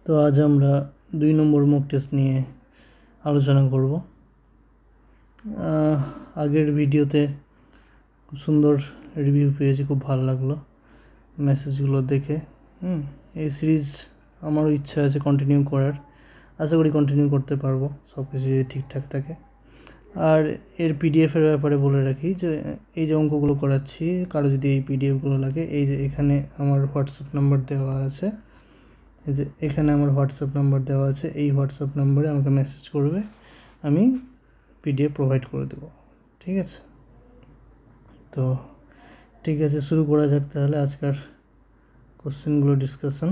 তো আজ আমরা 2 নম্বর মক টেস্ট নিয়ে আলোচনা করব। আগের ভিডিওতে খুব সুন্দর রিভিউ পেয়েছি, খুব ভালো লাগলো মেসেজগুলো দেখে। এই সিরিজ আমারও ইচ্ছা আছে কন্টিনিউ করার, আশা করি কন্টিনিউ করতে পারবো সব কিছু যদি ঠিকঠাক থাকে। আর এর পিডিএফের ব্যাপারে বলে রাখি যে এই যে অঙ্কগুলো করাচ্ছি, কারো যদি এই পিডিএফগুলো লাগে, এই যে এখানে আমার হোয়াটসঅ্যাপ নাম্বার দেওয়া আছে, এই যে এখানে আমার হোয়াটসঅ্যাপ নাম্বার দেওয়া আছে, এই হোয়াটসঅ্যাপ নাম্বারে আমাকে মেসেজ করবে, আমি পিডিএফ প্রোভাইড করে দেবো। ঠিক আছে, তো ঠিক আছে, শুরু করা যাক তাহলে আজকের কোশ্চেনগুলো ডিসকাশন।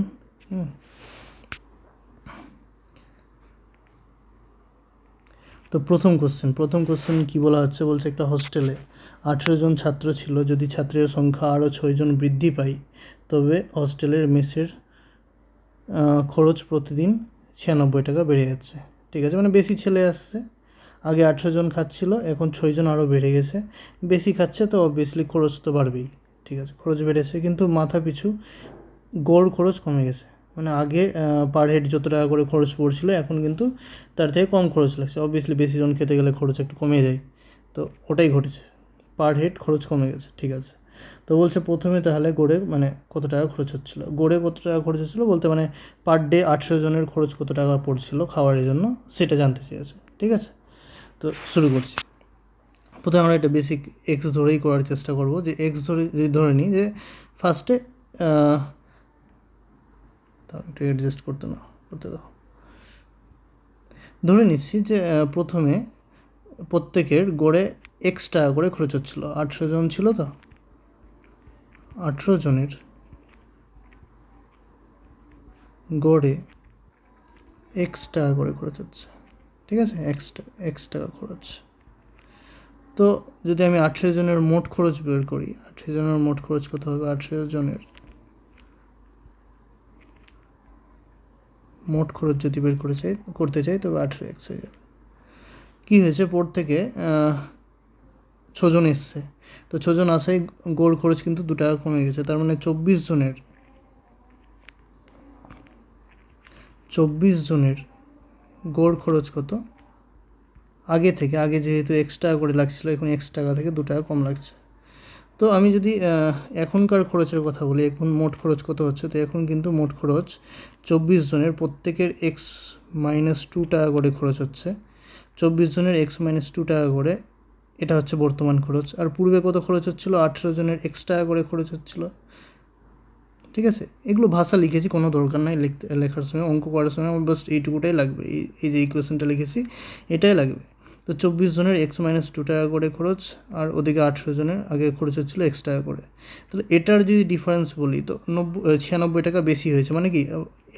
তো প্রথম কোশ্চেন কী বলা হচ্ছে, বলছে একটা হোস্টেলে 18 জন ছাত্র ছিল, যদি ছাত্রের সংখ্যা আরও 6 জন বৃদ্ধি পায় তবে হোস্টেলের মেসের খরচ প্রতিদিন 96 টাকা বেড়ে যাচ্ছে। ঠিক আছে, মানে বেশি ছেলে আসছে, আগে 18 জন খাচ্ছিল, এখন 6 জন আরও বেড়ে গেছে, বেশি খাচ্ছে তো অবভিয়াসলি খরচ তো বাড়বেই। ঠিক আছে, খরচ বেড়েছে, কিন্তু মাথা পিছু গড় খরচ কমে গেছে। মানে আগে পার হেড যত টাকা করে খরচ পড়ছিল, এখন কিন্তু তার থেকে কম খরচ লাগছে। অবভিয়াসলি বেশি জন খেতে গেলে খরচ একটু কমে যায়, তো ওটাই ঘটেছে, পার হেড খরচ কমে গেছে। ঠিক আছে, তো বলছে প্রথমে তাহলে গড়ে মানে কত টাকা খরচ হচ্ছিলো, গড়ে কত টাকা খরচ হচ্ছিলো বলতে মানে পার ডে 18 জনের খরচ কত টাকা পড়ছিল খাবারের জন্য, সেটা জানতে চেয়েছে। ঠিক আছে, তো শুরু করছি। প্রথমে আমরা এটা বেসিক এক্স ধরেই করার চেষ্টা করব, যে এক্স ধরে যদি ধরে নিই যে ফার্স্টে একটু অ্যাডজাস্ট করতে দাও, ধরে নিচ্ছি যে প্রথমে প্রত্যেকের গড়ে এক্স টাকা করে খরচ হচ্ছিলো, 18 জন ছিল, তো 18 জনের গড়ে এক্স টাকা করে খরচ হচ্ছে। ঠিক আছে, এক্স টাকা খরচ। তো যদি আমি 18 জনের মোট খরচ বের করি, 18 জনের মোট খরচ কত হবে, 18 জনের মোট খরচ যদি বের করতে চাই তবে 18x হয়ে যাবে। কী হয়েছে, পর থেকে 6 জন এসছে, তো 6 জন আসায় গড় খরচ কিন্তু 2 টাকা কমে গেছে। তার মানে 24 জনের গড় খরচ কত, আগে যেহেতু এক্স টাকা করে লাগছিলো, এখন এক্স টাকা থেকে 2 টাকা কম লাগছে। তো আমি যদি এখনকার খরচের কথা বলি, এখন মোট খরচ কত হচ্ছে, তো এখন কিন্তু মোট খরচ 24 জনের প্রত্যেকের এক্স মাইনাস 2 টাকা করে খরচ হচ্ছে। 24 জনের এক্স মাইনাস 2 টাকা করে, এটা হচ্ছে বর্তমান খরচ। আর পূর্বে কত খরচ হচ্ছিলো, 18 জনের এক্স টাকা করে খরচ হচ্ছিলো। ঠিক আছে, এগুলো ভাষা লিখেছি, কোনো দরকার নাই লেখার সময়, অঙ্ক করার সময় আমার বাস এইটুকুটাই লাগবে, এই যে ইকুয়েশনটা লিখেছি এটাই লাগবে। তো 24 জনের এক্স মাইনাস 2 টাকা করে খরচ, আর ওদিকে 18 জনের আগে খরচ হচ্ছিলো এক্স টাকা করে। তাহলে এটার যদি ডিফারেন্স বলি, তো 96 টাকা বেশি হয়েছে, মানে কি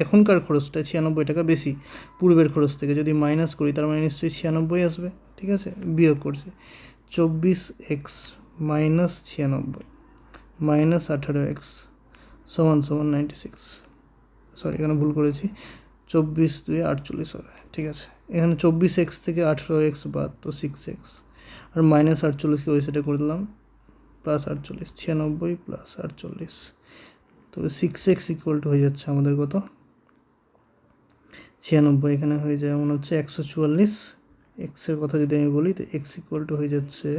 এখনকার খরচটা 96 টাকা বেশি পূর্বের খরচ থেকে। যদি মাইনাস করি তার মানে নিশ্চয়ই 96 আসবে। ঠিক আছে, বিয়োগ করছি, 24x মাইনাস 96 মাইনাস 18x সমান 96, সরি এখানে ভুল করেছি, 24 2 48 হবে। ঠিক আছে, এখানে 24x থেকে 18x বাদ, তো 6x, আর মাইনাস 48কে ওই সাইডে করে দিলাম, প্লাস 48, 96 প্লাস 48, তবে 6x ইকুয়াল টু হয়ে যাচ্ছে আমাদের কত, 96, এখানে হয়ে যায় মনে হচ্ছে 144। এক্সের কথা যদি আমি বলি, তো এক্স ইকুয়াল টু হয়ে যাচ্ছে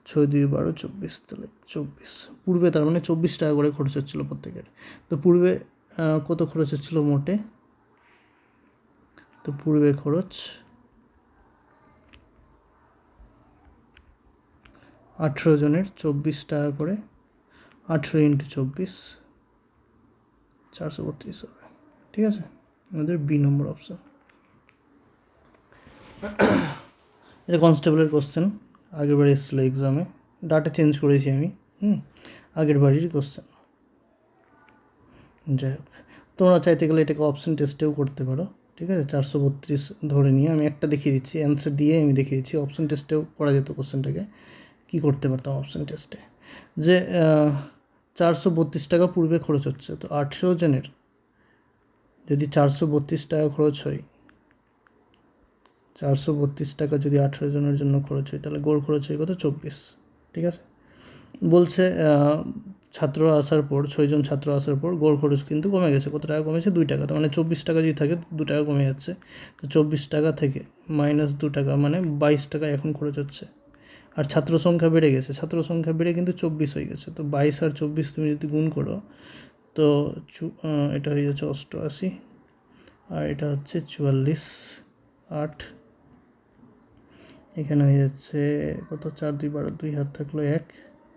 6 2 12 24, তাহলে 24। পূর্বে তার মানে 24 টাকা করে খরচ হচ্ছিলো প্রত্যেকের। তো পূর্বে কত খরচ হচ্ছিলো মোটে, তো পূর্বে খরচ 18 জনের 24 টাকা করে, 18 ইন্টু 24 432 হবে। ঠিক আছে, আমাদের বি নম্বর অপশান। এটা কনস্টেবলের কোশ্চেন, আগের বার এসেছিলো এক্সামে, ডাটা চেঞ্জ করেছি আমি, আগের বারেরই কোশ্চেন। যাই হোক, তোমরা চাইতে গেলে এটাকে অপশন টেস্টেও করতে পারো। ঠিক আছে, 432 ধরে নিয়ে আমি একটা দেখিয়ে দিচ্ছি, অ্যান্সার দিয়ে আমি দেখিয়ে দিচ্ছি, অপশন টেস্টেও করা যেত কোশ্চেনটাকে। কী করতে পারতাম অপশন টেস্টে, যে 432 টাকা পূর্বে খরচ হচ্ছে, তো 18 জনের যদি 432 টাকা খরচ হয়, 432 টাকা যদি 18 জনের জন্য খরচ হয়, তাহলে গড় খরচ হয় কত, 24। ঠিক আছে, বলছে ছাত্ররা আসার পর 6 জন ছাত্র আসার পর গড় খরচ কিন্তু কমে গেছে। কত টাকা কমেছে? 2 টাকা। তার মানে 24 টাকা যদি থাকে 2 টাকা কমে যাচ্ছে। তো 24 টাকা থেকে -2 টাকা মানে 22 টাকা এখন খরচ হচ্ছে। আর ছাত্র সংখ্যা বেড়ে গেছে, ছাত্র সংখ্যা বেড়ে কিন্তু 24 হয়ে গেছে। তো 22 আর 24 তুমি যদি গুণ করো তো এটা হয়ে যাচ্ছে 88, আর এটা হচ্ছে 44, 8, এখানে হয়ে যাচ্ছে কত, 4 2 12, 2 হাত থাকলো 1,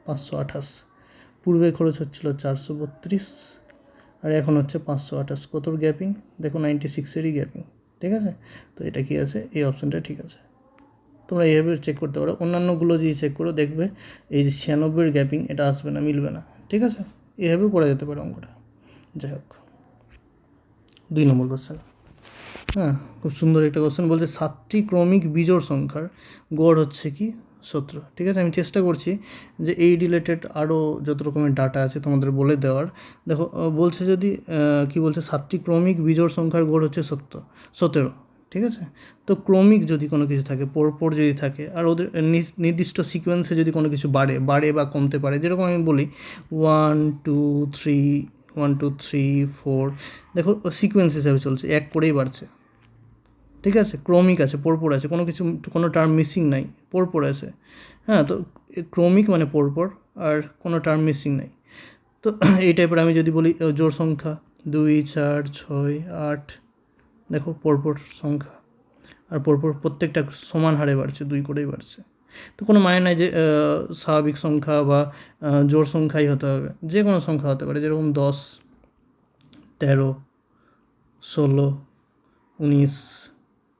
528। পূর্বে খরচ হচ্ছিল 432 আর এখন হচ্ছে 528। কতর গ্যাপিং দেখো, 96-এরই গ্যাপিং। ঠিক আছে, তো এটা কি আছে? এই অপশানটা ঠিক আছে। তোমরা এইভাবে চেক করতে পারো। অন্যান্যগুলো যদি চেক করো দেখবে এই যে 96-এর গ্যাপিং এটা আসবে না, মিলবে না। ঠিক আছে, এইভাবেও করা যেতে পারে অঙ্কটা। যাই হোক, 2 নম্বর কোশ্চেন। হ্যাঁ, খুব সুন্দর একটা কোশ্চেন। বলছে 7টি ক্রমিক বিজোড় সংখ্যার গড় হচ্ছে কি 17। ঠিক আছে, আমি চেষ্টা করছি যে এই রিলেটেড আরও যত রকমের ডাটা আছে তোমাদের বলে দেওয়ার। দেখো বলছে যদি কি বলছে, 7টি ক্রমিক বিজোড় সংখ্যার গড় হচ্ছে 17। ঠিক আছে, তো ক্রমিক যদি কোনো কিছু থাকে, পরপর যদি থাকে, আর ওদের নির্দিষ্ট সিকোয়েন্সে যদি কোনো কিছু বাড়ে বা কমতে পারে, যেরকম আমি বলি 1 2 3, 1 2 3 4, দেখো সিকোয়েন্স হিসাবে চলছে, এক করেই বাড়ছে। ঠিক আছে, ক্রমিক আছে, পরপর আছে, কোনো টার্ম মিসিং নাই, পরপর আছে। হ্যাঁ, তো ক্রমিক মানে পরপর, আর কোনো টার্ম মিসিং নাই। তো এই টাইপের আমি যদি বলি জোড় সংখ্যা 2 4 6 8, দেখো পরপর সংখ্যা, আর পরপর প্রত্যেকটা সমান হারে বাড়ছে, 2 করেই বাড়ছে। তো কোনো মানে নাই যে স্বাভাবিক সংখ্যা বা জোড় সংখ্যাই হতে হবে, যে কোনো সংখ্যা হতে পারে, যেরকম 10 13 16 19,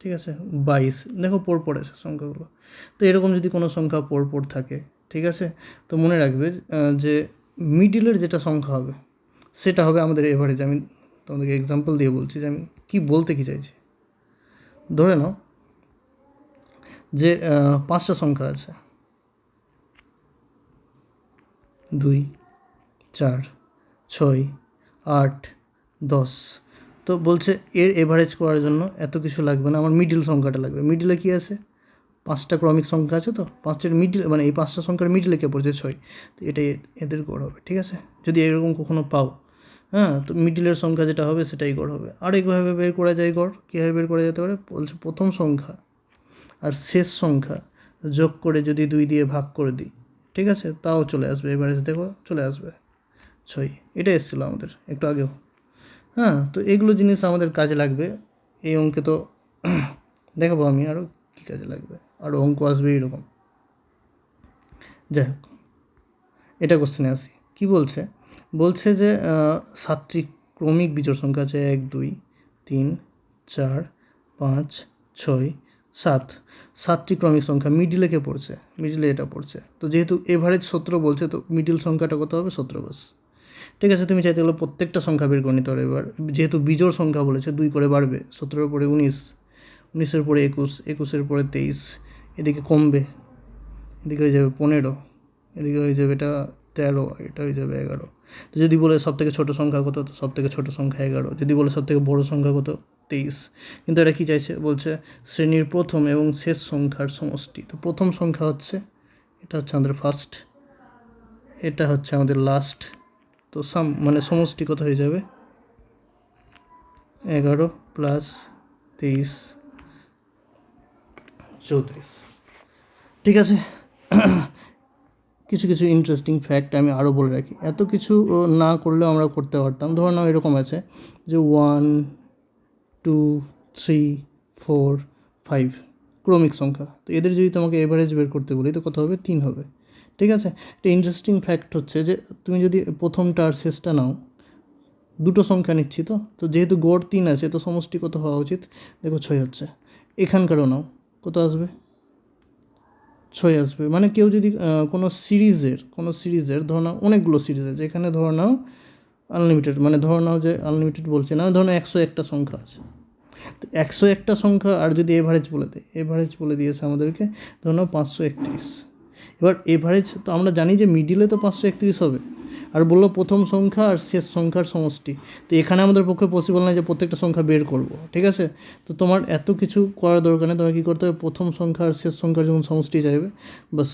ঠিক আছে 22, দেখো পরপর আছে সংখ্যাগুলো। তো এরকম যদি কোনো সংখ্যা পরপর থাকে, ঠিক আছে, তো মনে রাখবে যে মিডিলের যেটা সংখ্যা হবে সেটা হবে আমাদের এভারেজ। আমি তোমাদেরকে এক্সাম্পল দিয়ে বলছি যে আমি কী বলতে কী চাইছি। ধরে নাও যে 5টা সংখ্যা আছে, 2 4 6 8 10। তো বলছে এর এভারেজ করার জন্য এত কিছু লাগবে না, আমার মিডিল সংখ্যাটা লাগবে। মিডিলে কী আছে? 5টা ক্রমিক সংখ্যা আছে, তো 5টার মিডিল মানে এই 5টা সংখ্যার মিডিলে কে পড়ছে? 6। তো এটাই এদের গড় হবে। ঠিক আছে, যদি এরকম কখনো পাও, হ্যাঁ, তো মিডিলের সংখ্যা যেটা হবে সেটাই গড় হবে। আর এইভাবে বের করা যায় গড়। কীভাবে বের করা যেতে পারে? বলছে প্রথম সংখ্যা আর শেষ সংখ্যা যোগ করে যদি 2 দিয়ে ভাগ করে দিই, ঠিক আছে, তাও চলে আসবে এভারেজ। দেখো চলে আসবে 6। এটা এসেছিলো আমাদের একটু আগেও। হ্যাঁ, তো এগুলো জিনিস আমাদের কাজে লাগবে এই অঙ্কে। তো দেখাবো আমি আরও কী কাজে লাগবে, আরও অঙ্ক আসবে এইরকম। যাই হোক, এটা কোশ্চেনে আসি। কী বলছে? বলছে যে 7টি ক্রমিক বিজোড় সংখ্যা আছে, 1 2 3 4 5 6 7। 7টি ক্রমিক সংখ্যা, মিডিলে কে পড়ছে? মিডিলে এটা পড়ছে। তো যেহেতু এভারেজ 17 বলছে, তো মিডিল সংখ্যাটা কত হবে? 17 বাস। ঠিক আছে, তুমি চাইতে গেলে প্রত্যেকটা সংখ্যা বের করে নিতে পারো। এবার যেহেতু বিজোড় সংখ্যা বলেছে, 2 করে বাড়বে, 17-এর পরে 19, 19-এর পরে 21, 21-এর পরে 23, এদিকে কমবে, এদিকে হয়ে যাবে 15, এদিকে হয়ে যাবে এটা 13, এটা হয়ে যাবে 11। তো যদি বলে সব থেকে ছোটো সংখ্যা কত, তো সব থেকে ছোটো সংখ্যা 11। যদি বলে সব থেকে বড়ো সংখ্যা কত, 23। কিন্তু এটা কী চাইছে? বলছে শ্রেণীর প্রথম এবং শেষ সংখ্যার সমষ্টি। তো প্রথম সংখ্যা হচ্ছে, এটা হচ্ছে আমাদের ফার্স্ট, এটা হচ্ছে আমাদের লাস্ট। তো মানে সমষ্টি কত হয়ে যাবে? 11 + 23 34। ঠিক আছে, কিছু কিছু ইন্টারেস্টিং ফ্যাক্ট আমি আরও বলে রাখি। এত কিছু না করলেও আমরা করতে পারতাম। ধরো নাও এরকম আছে যে 1 2 3 4 5 ক্রমিক সংখ্যা। তো এদের যদি তোমাকে এভারেজ বের করতে বলি, তো কত হবে? 3 হবে। ঠিক আছে, একটা ইন্টারেস্টিং ফ্যাক্ট হচ্ছে যে তুমি যদি প্রথমটা আর শেষটা নাও, দুটো সংখ্যা নিচ্ছি, তো যেহেতু গড় 3 আছে, তো সমষ্টি কত হওয়া উচিত? দেখো 6 হচ্ছে। এখানকারও নাও, কত আসবে? 6 আসবে। মানে কেউ যদি কোনো সিরিজের ধরো নাও, অনেকগুলো সিরিজের, যেখানে ধরো নাও আনলিমিটেড, মানে ধরো নাও যে আনলিমিটেড বলছে না, ধরো 101টা সংখ্যা আছে। তো 101টা সংখ্যা আর যদি এভারেজ বলে দেয়, এভারেজ বলে দিয়েছে আমাদেরকে ধরো নাও 531। এবার এভারেজ তো আমরা জানি যে মিডিলে তো 531 হবে, আর বললো প্রথম সংখ্যা আর শেষ সংখ্যার সমষ্টি। তো এখানে আমাদের পক্ষে পসিবল নয় যে প্রত্যেকটা সংখ্যা বের করব। ঠিক আছে, তো তোমার এত কিছু করার দরকার নেই। তোমার কী করতে হবে? প্রথম সংখ্যা আর শেষ সংখ্যার যখন সমষ্টি চাইবে, বাস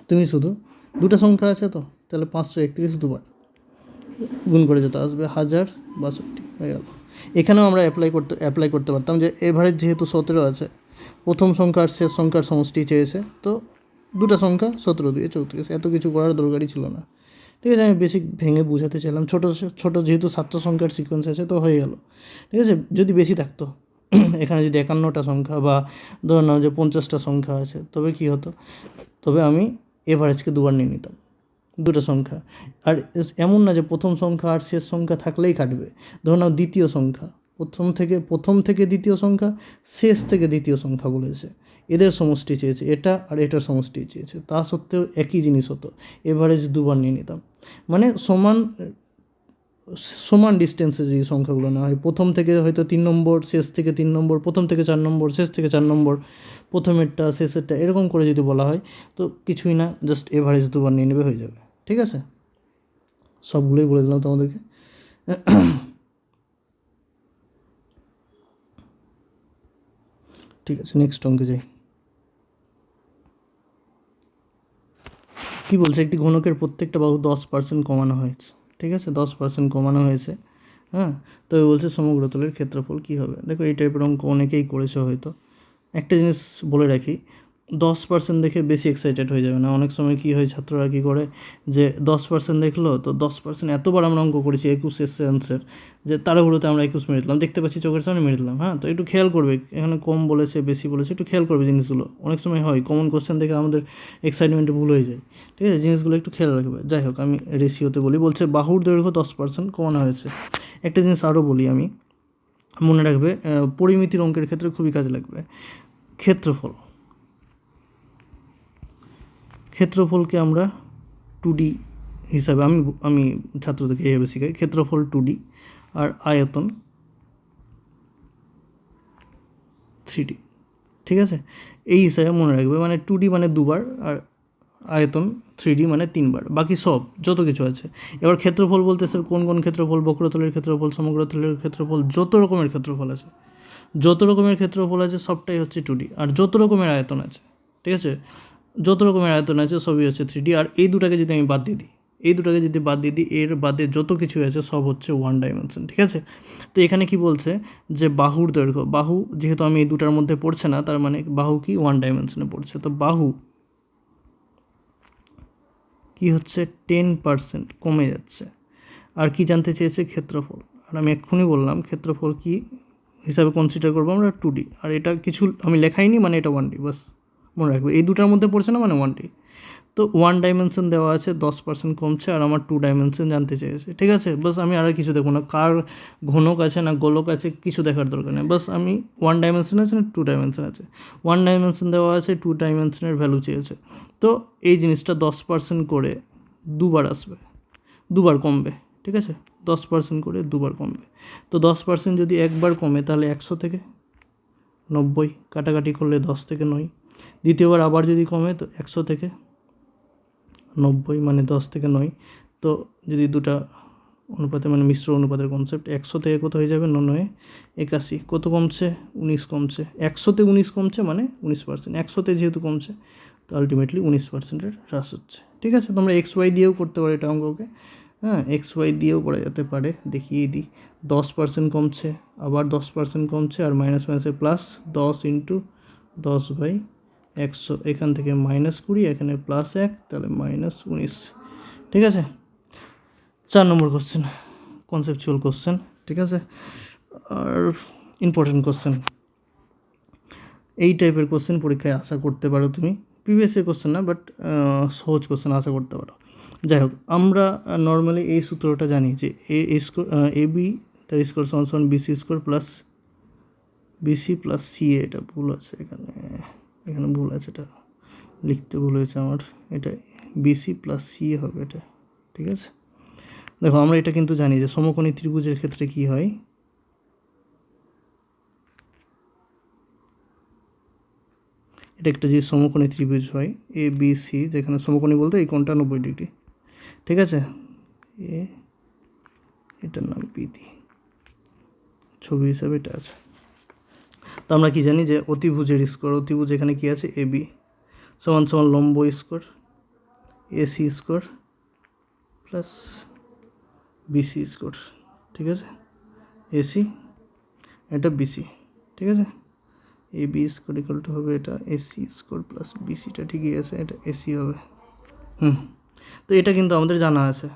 তুমি শুধু দুটো সংখ্যা আছে, তো তাহলে 531 দুবার গুণ করে যত আসবে 1062 হয়ে গেল। এখানেও আমরা অ্যাপ্লাই করতে পারতাম যে এভারেজ যেহেতু 17 আছে, প্রথম সংখ্যা আর শেষ সংখ্যার সমষ্টি চেয়েছে, তো দুটো সংখ্যা 17 দিয়ে 34, এত কিছু করার দরকারই ছিল না। ঠিক আছে, আমি বেসিক ভেঙে বোঝাতে চাইলাম। ছোটো যেহেতু 7টা সংখ্যার সিকোয়েন্স আছে তো হয়ে গেল। ঠিক আছে, যদি বেশি থাকতো এখানে যদি 51টা সংখ্যা বা ধরে নাও যে 50টা সংখ্যা আছে, তবে কী হতো, তবে আমি এভারেজকে দুবার নিয়ে নিতাম, দুটো সংখ্যা। আর এমন না যে প্রথম সংখ্যা আর শেষ সংখ্যা থাকলেই কাটবে। ধরে নাও দ্বিতীয় সংখ্যা, প্রথম থেকে দ্বিতীয় সংখ্যা, শেষ থেকে দ্বিতীয় সংখ্যা বলেছে, এদের সমষ্টি চেয়েছে, এটা আর এটার সমষ্টি চেয়েছে, তা সত্ত্বেও একই জিনিস হতো, এভারেজ দুবার নিয়ে নিতাম। মানে সমান ডিস্টেন্সে যদি সংখ্যাগুলো না হয়, প্রথম থেকে হয়তো 3 নম্বর, শেষ থেকে 3 নম্বর, প্রথম থেকে 4 নম্বর, শেষ থেকে 4 নম্বর, প্রথমেরটা শেষেরটা, এরকম করে যদি বলা হয় তো কিছুই না, জাস্ট এভারেজ দুবার নিয়ে নেবে, হয়ে যাবে। ঠিক আছে, সবগুলোই বলে দিলাম তোমাদেরকে। ঠিক আছে, নেক্সট অঙ্কে যাই। কী বলছে, একটি ঘনকের প্রত্যেকটা বাহু 10% কমানো হয়েছে। ঠিক আছে, 10% কমানো হয়েছে। হ্যাঁ, তবে বলছে সমগ্রতলের ক্ষেত্রফল কী হবে। দেখো, এই টাইপের অঙ্ক অনেকেই করেছে হয়তো। একটা জিনিস বলে রাখি, 10% দেখে বেশি এক্সাইটেড হয়ে যাবে না। অনেক সময় কী হয়, ছাত্ররা কী করে যে 10% দেখলো তো 10% এতবার আমরা অঙ্ক করেছি 21 এসছে অ্যান্সার, যে তাড়াহুড়োতে আমরা 21 মেরে দিলাম, দেখতে পাচ্ছি চোখের সামনে মেরে দিলাম। হ্যাঁ, তো একটু খেয়াল করবে, এখানে কম বলেছে বেশি বলেছে, একটু খেয়াল করবে জিনিসগুলো। অনেক সময় হয় কমন কোশ্চেন দেখে আমাদের এক্সাইটমেন্টে ভুল হয়ে যায়। ঠিক আছে, জিনিসগুলো একটু খেয়াল রাখবে। যাই হোক, আমি রেশিওতে বলছে বাহুর দৈর্ঘ্য 10% কমানো হয়েছে। একটা জিনিস আরও বলি আমি, মনে রাখবে, পরিমিতির অঙ্কের ক্ষেত্রে খুবই কাজে লাগবে। ক্ষেত্রফলকে আমরা 2D হিসাবে, আমি ছাত্রদেরকে এইভাবে শেখাই, ক্ষেত্রফল 2D আর আয়তন 3D। ঠিক আছে, এই হিসাবে মনে রাখবে, মানে 2D মানে দুবার আর আয়তন 3D মানে 3বার, বাকি সব যত কিছু আছে। এবার ক্ষেত্রফল বলতে স্যার কোন কোন ক্ষেত্রফল, বক্রতলের ক্ষেত্রফল, সমগ্রতলের ক্ষেত্রফল, যত রকমের ক্ষেত্রফল আছে সবটাই হচ্ছে 2D। আর যত রকমের আয়তন আছে, ঠিক আছে, যত রকমের আয়তন আছে সবই হচ্ছে 3D। আর এই দুটাকে যদি আমি বাদ দিয়ে দিই, এর বাদে যত কিছু আছে সব হচ্ছে 1 ডাইমেনশন। ঠিক আছে, তো এখানে কি বলছে যে বাহুর দৈর্ঘ্য, বাহু যেহেতু আমি এই দুটার মধ্যে পড়ছে না, তার মানে বাহু কি 1 ডাইমেনশনে পড়ছে, তো বাহু কি হচ্ছে 10% কমে যাচ্ছে। আর কি জানতে চেয়েছে, ক্ষেত্রফল। আর আমি এক্ষুনি বললাম ক্ষেত্রফল কি হিসাবে কনসিডার করবো আমরা, 2D। আর এটা কিছু আমি লেখাইনি, মানে এটা 1D, বাস মনে রাখবে, এই দুটার মধ্যে পড়ছে না মানে 1D। তো 1 ডাইমেনশন দেওয়া আছে, 10% কমছে, আর আমার 2 ডাইমেনশন জানতে চেয়েছে। ঠিক আছে, বাস আমি আর কিছু দেখবো না, কার ঘনক আছে না গোলক আছে কিছু দেখার দরকার নেই, বাস আমি 1 ডাইমেনশন আছে না 2 ডাইমেনশন আছে, 1 ডাইমেনশন দেওয়া আছে, 2 ডাইমেনশনের ভ্যালু চেয়েছে। তো এই জিনিসটা 10% করে দুবার আসবে, দুবার কমবে। ঠিক আছে, 10% করে দুবার কমবে। তো 10% যদি একবার কমে তাহলে 100 থেকে 90, কাটাকাটি করলে 10 থেকে 9। দ্বিতীয়বার আবার যদি কমে তো 100 থেকে 90, মানে 10 থেকে 9। তো যদি দুটা অনুপাতে, মানে মিশ্র অনুপাতের কনসেপ্ট, 100 থেকে কত হয়ে যাবে, 9 81, কত কমছে, 19 কমছে। 100তে 19 কমছে মানে 19%, 100তে যেহেতু কমছে তো আলটিমেটলি 19%-এর হ্রাস হচ্ছে। ঠিক আছে, তোমরা XY দিয়েও করতে পারো এটা অঙ্ককে। হ্যাঁ, XY দিয়েও করা যেতে পারে, দেখিয়ে দিই। 10% কমছে, আবার 10% কমছে, আর মাইনাস মাইনাসে প্লাস, 10 × 10/100, এখান থেকে -20, এখানে +1, তাহলে -19। ঠিক আছে, 4 নম্বর কোশ্চেন, কনসেপচুয়াল কোশ্চেন। ঠিক আছে, আর ইম্পর্টেন্ট কোশ্চেন, এই টাইপের কোশ্চেন পরীক্ষায় আশা করতে পারো তুমি। প্রিভিয়াসের কোশ্চেন না, বাট সহজ কোশ্চেন আশা করতে পারো। যাই হোক, আমরা নর্মালি এই সূত্রটা জানি যে AB তার স্কোয়ার সমান BC square plus BC plus CA। এটা ভুল আছে, এখানে ভুল আছে, এটা লিখতে ভুল হয়েছে আমার, এটা BC প্লাস CA হবে এটা। ঠিক আছে, দেখো আমরা এটা কিন্তু জানি যে সমকোণী ত্রিভুজের ক্ষেত্রে কি হয়, এটা একটা যে সমকোণী ত্রিভুজ হয় ABC, যেখানে সমকোণী বলতে এই কোণটা 90 ডিগ্রি। ঠিক আছে, এটার নাম বিধি, ছবি হিসাবে এটা আছে। তো আমরা কি জানি যে অতিভুজের স্কোয়ার, অতিভুজ এখানে কি আছে AB সমান লম্ব square AC square plus BC square, ঠিক আছে, এসি এটা বিসি, ঠিক আছে, A B square equal to হবে এটা এসি স্কোয়ার প্লাস বিসিটা ঠিকই আছে, এটা এসি হবে। তো এটা কিন্তু আমাদের জানা আছে,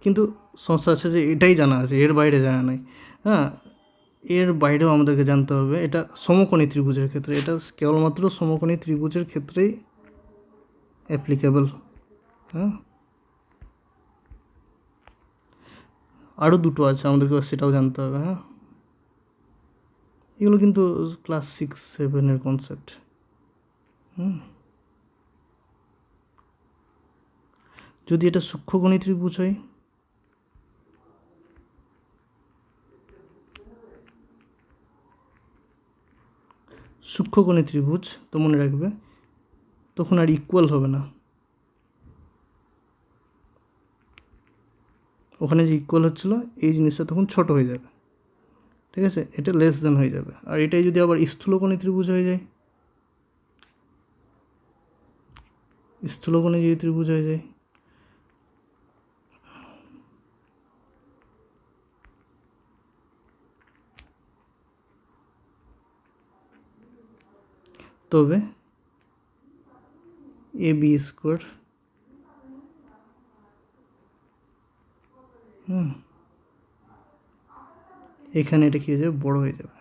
কিন্তু সমস্যা আছে যে এটাই জানা আছে, এর বাইরে জানা নাই। হ্যাঁ, এর বাইরেও আমাদেরকে জানতে হবে, এটা সমকোণী ত্রিভুজের ক্ষেত্রে, এটা কেবলমাত্র সমকোণী ত্রিভুজের ক্ষেত্রেই অ্যাপ্লিকেবল। হ্যাঁ, আরও দুটো আছে আমাদেরকে সেটাও জানতে হবে। হ্যাঁ, এগুলো কিন্তু ক্লাস 6-7 কনসেপ্ট। যদি এটা সূক্ষ্মকোণী ত্রিভুজ হয়, সূক্ষ্মকোণী ত্রিভুজ, তো মনে রাখবে তখন আর ইকুয়াল হবে না, ওখানে যে ইকুয়াল হচ্ছিলো এই জিনিসটা তখন ছোট হয়ে যাবে, ঠিক আছে, এটা লেস দেন হয়ে যাবে। আর এটাই যদি আবার স্থূলকোণী ত্রিভুজ হয়ে যায়, স্থূলকোণী যদি ত্রিভুজ হয়ে যায়, তবে এ বি স্কোয়ার এখানে এটা কী হয়ে যাবে, বড়ো হয়ে যাবে।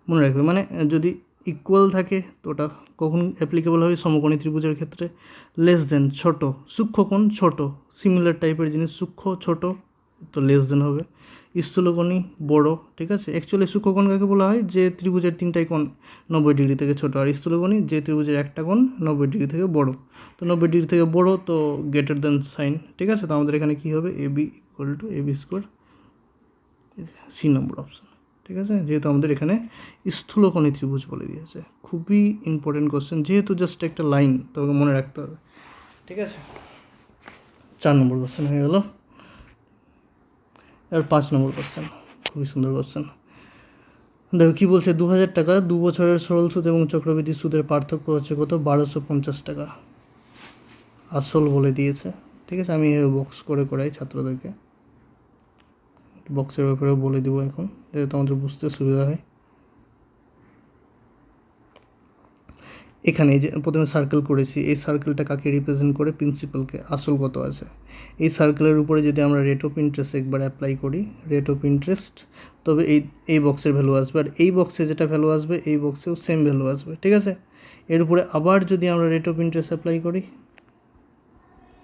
মনে রাখবে মানে যদি ইকুয়াল থাকে তো ওটা কখন অ্যাপ্লিকেবল হবে, সমকোণী ত্রিভুজের ক্ষেত্রে। লেস দেন ছোট, সূক্ষ্মকোণ ছোট, সিমিলার টাইপের জিনিস সূক্ষ্ম ছোট, তো লেস দেন হবে। স্থূলকোণী বড়, ঠিক আছে। অ্যাকচুয়ালি সূক্ষ্মকোণ কাকে বলা হয়, যে ত্রিভুজের 3টাই কোণ 90 ডিগ্রি থেকে ছোট, আর স্থূলকোণী যে ত্রিভুজের একটা কোণ 90 ডিগ্রি থেকে বড়। তো 90 ডিগ্রি থেকে বড় তো গ্রেটার দেন সাইন, ঠিক আছে। তো আমাদের এখানে কী হবে, A B equal to A B square, C number option, ঠিক আছে। যেহেতু আমাদের এখানে স্থূলকোণী ত্রিভুজ বলে দিয়েছে, খুবই ইম্পর্টেন্ট কোশ্চেন, যেহেতু জাস্ট একটা লাইন, তোমাকে মনে রাখতে হবে, ঠিক আছে। 4 নম্বর কোশ্চেন হয়ে গেল। আর 5 নম্বর কোশ্চেন, খুবই সুন্দর কোশ্চেন। দেখো কী বলছে, 2000 টাকা 2 বছরের সরল সুদ এবং চক্রবৃদ্ধি সুদের পার্থক্য হচ্ছে কত, 1250 টাকা। আসল বলে দিয়েছে, ঠিক আছে। আমি বক্স করে করাই ছাত্রদেরকে, বক্সের ব্যাপারেও বলে দেবো এখন, যাতে আমাদের বুঝতে সুবিধা হয়। এখানে যে প্রথমে সার্কেল করেছি, এই সার্কেলটা কাকে রিপ্রেজেন্ট করে, প্রিন্সিপালকে, আসল কত আছে। এই সার্কেলের উপরে যদি আমরা রেট অফ ইন্টারেস্ট একবার অ্যাপ্লাই করি, রেট অফ ইন্টারেস্ট, তবে এই বক্সের ভ্যালু আসবে, আর এই বক্সে যেটা ভ্যালু আসবে এই বক্সেও সেম ভ্যালু আসবে, ঠিক আছে। এর উপরে আবার যদি আমরা রেট অফ ইন্টারেস্ট অ্যাপ্লাই করি,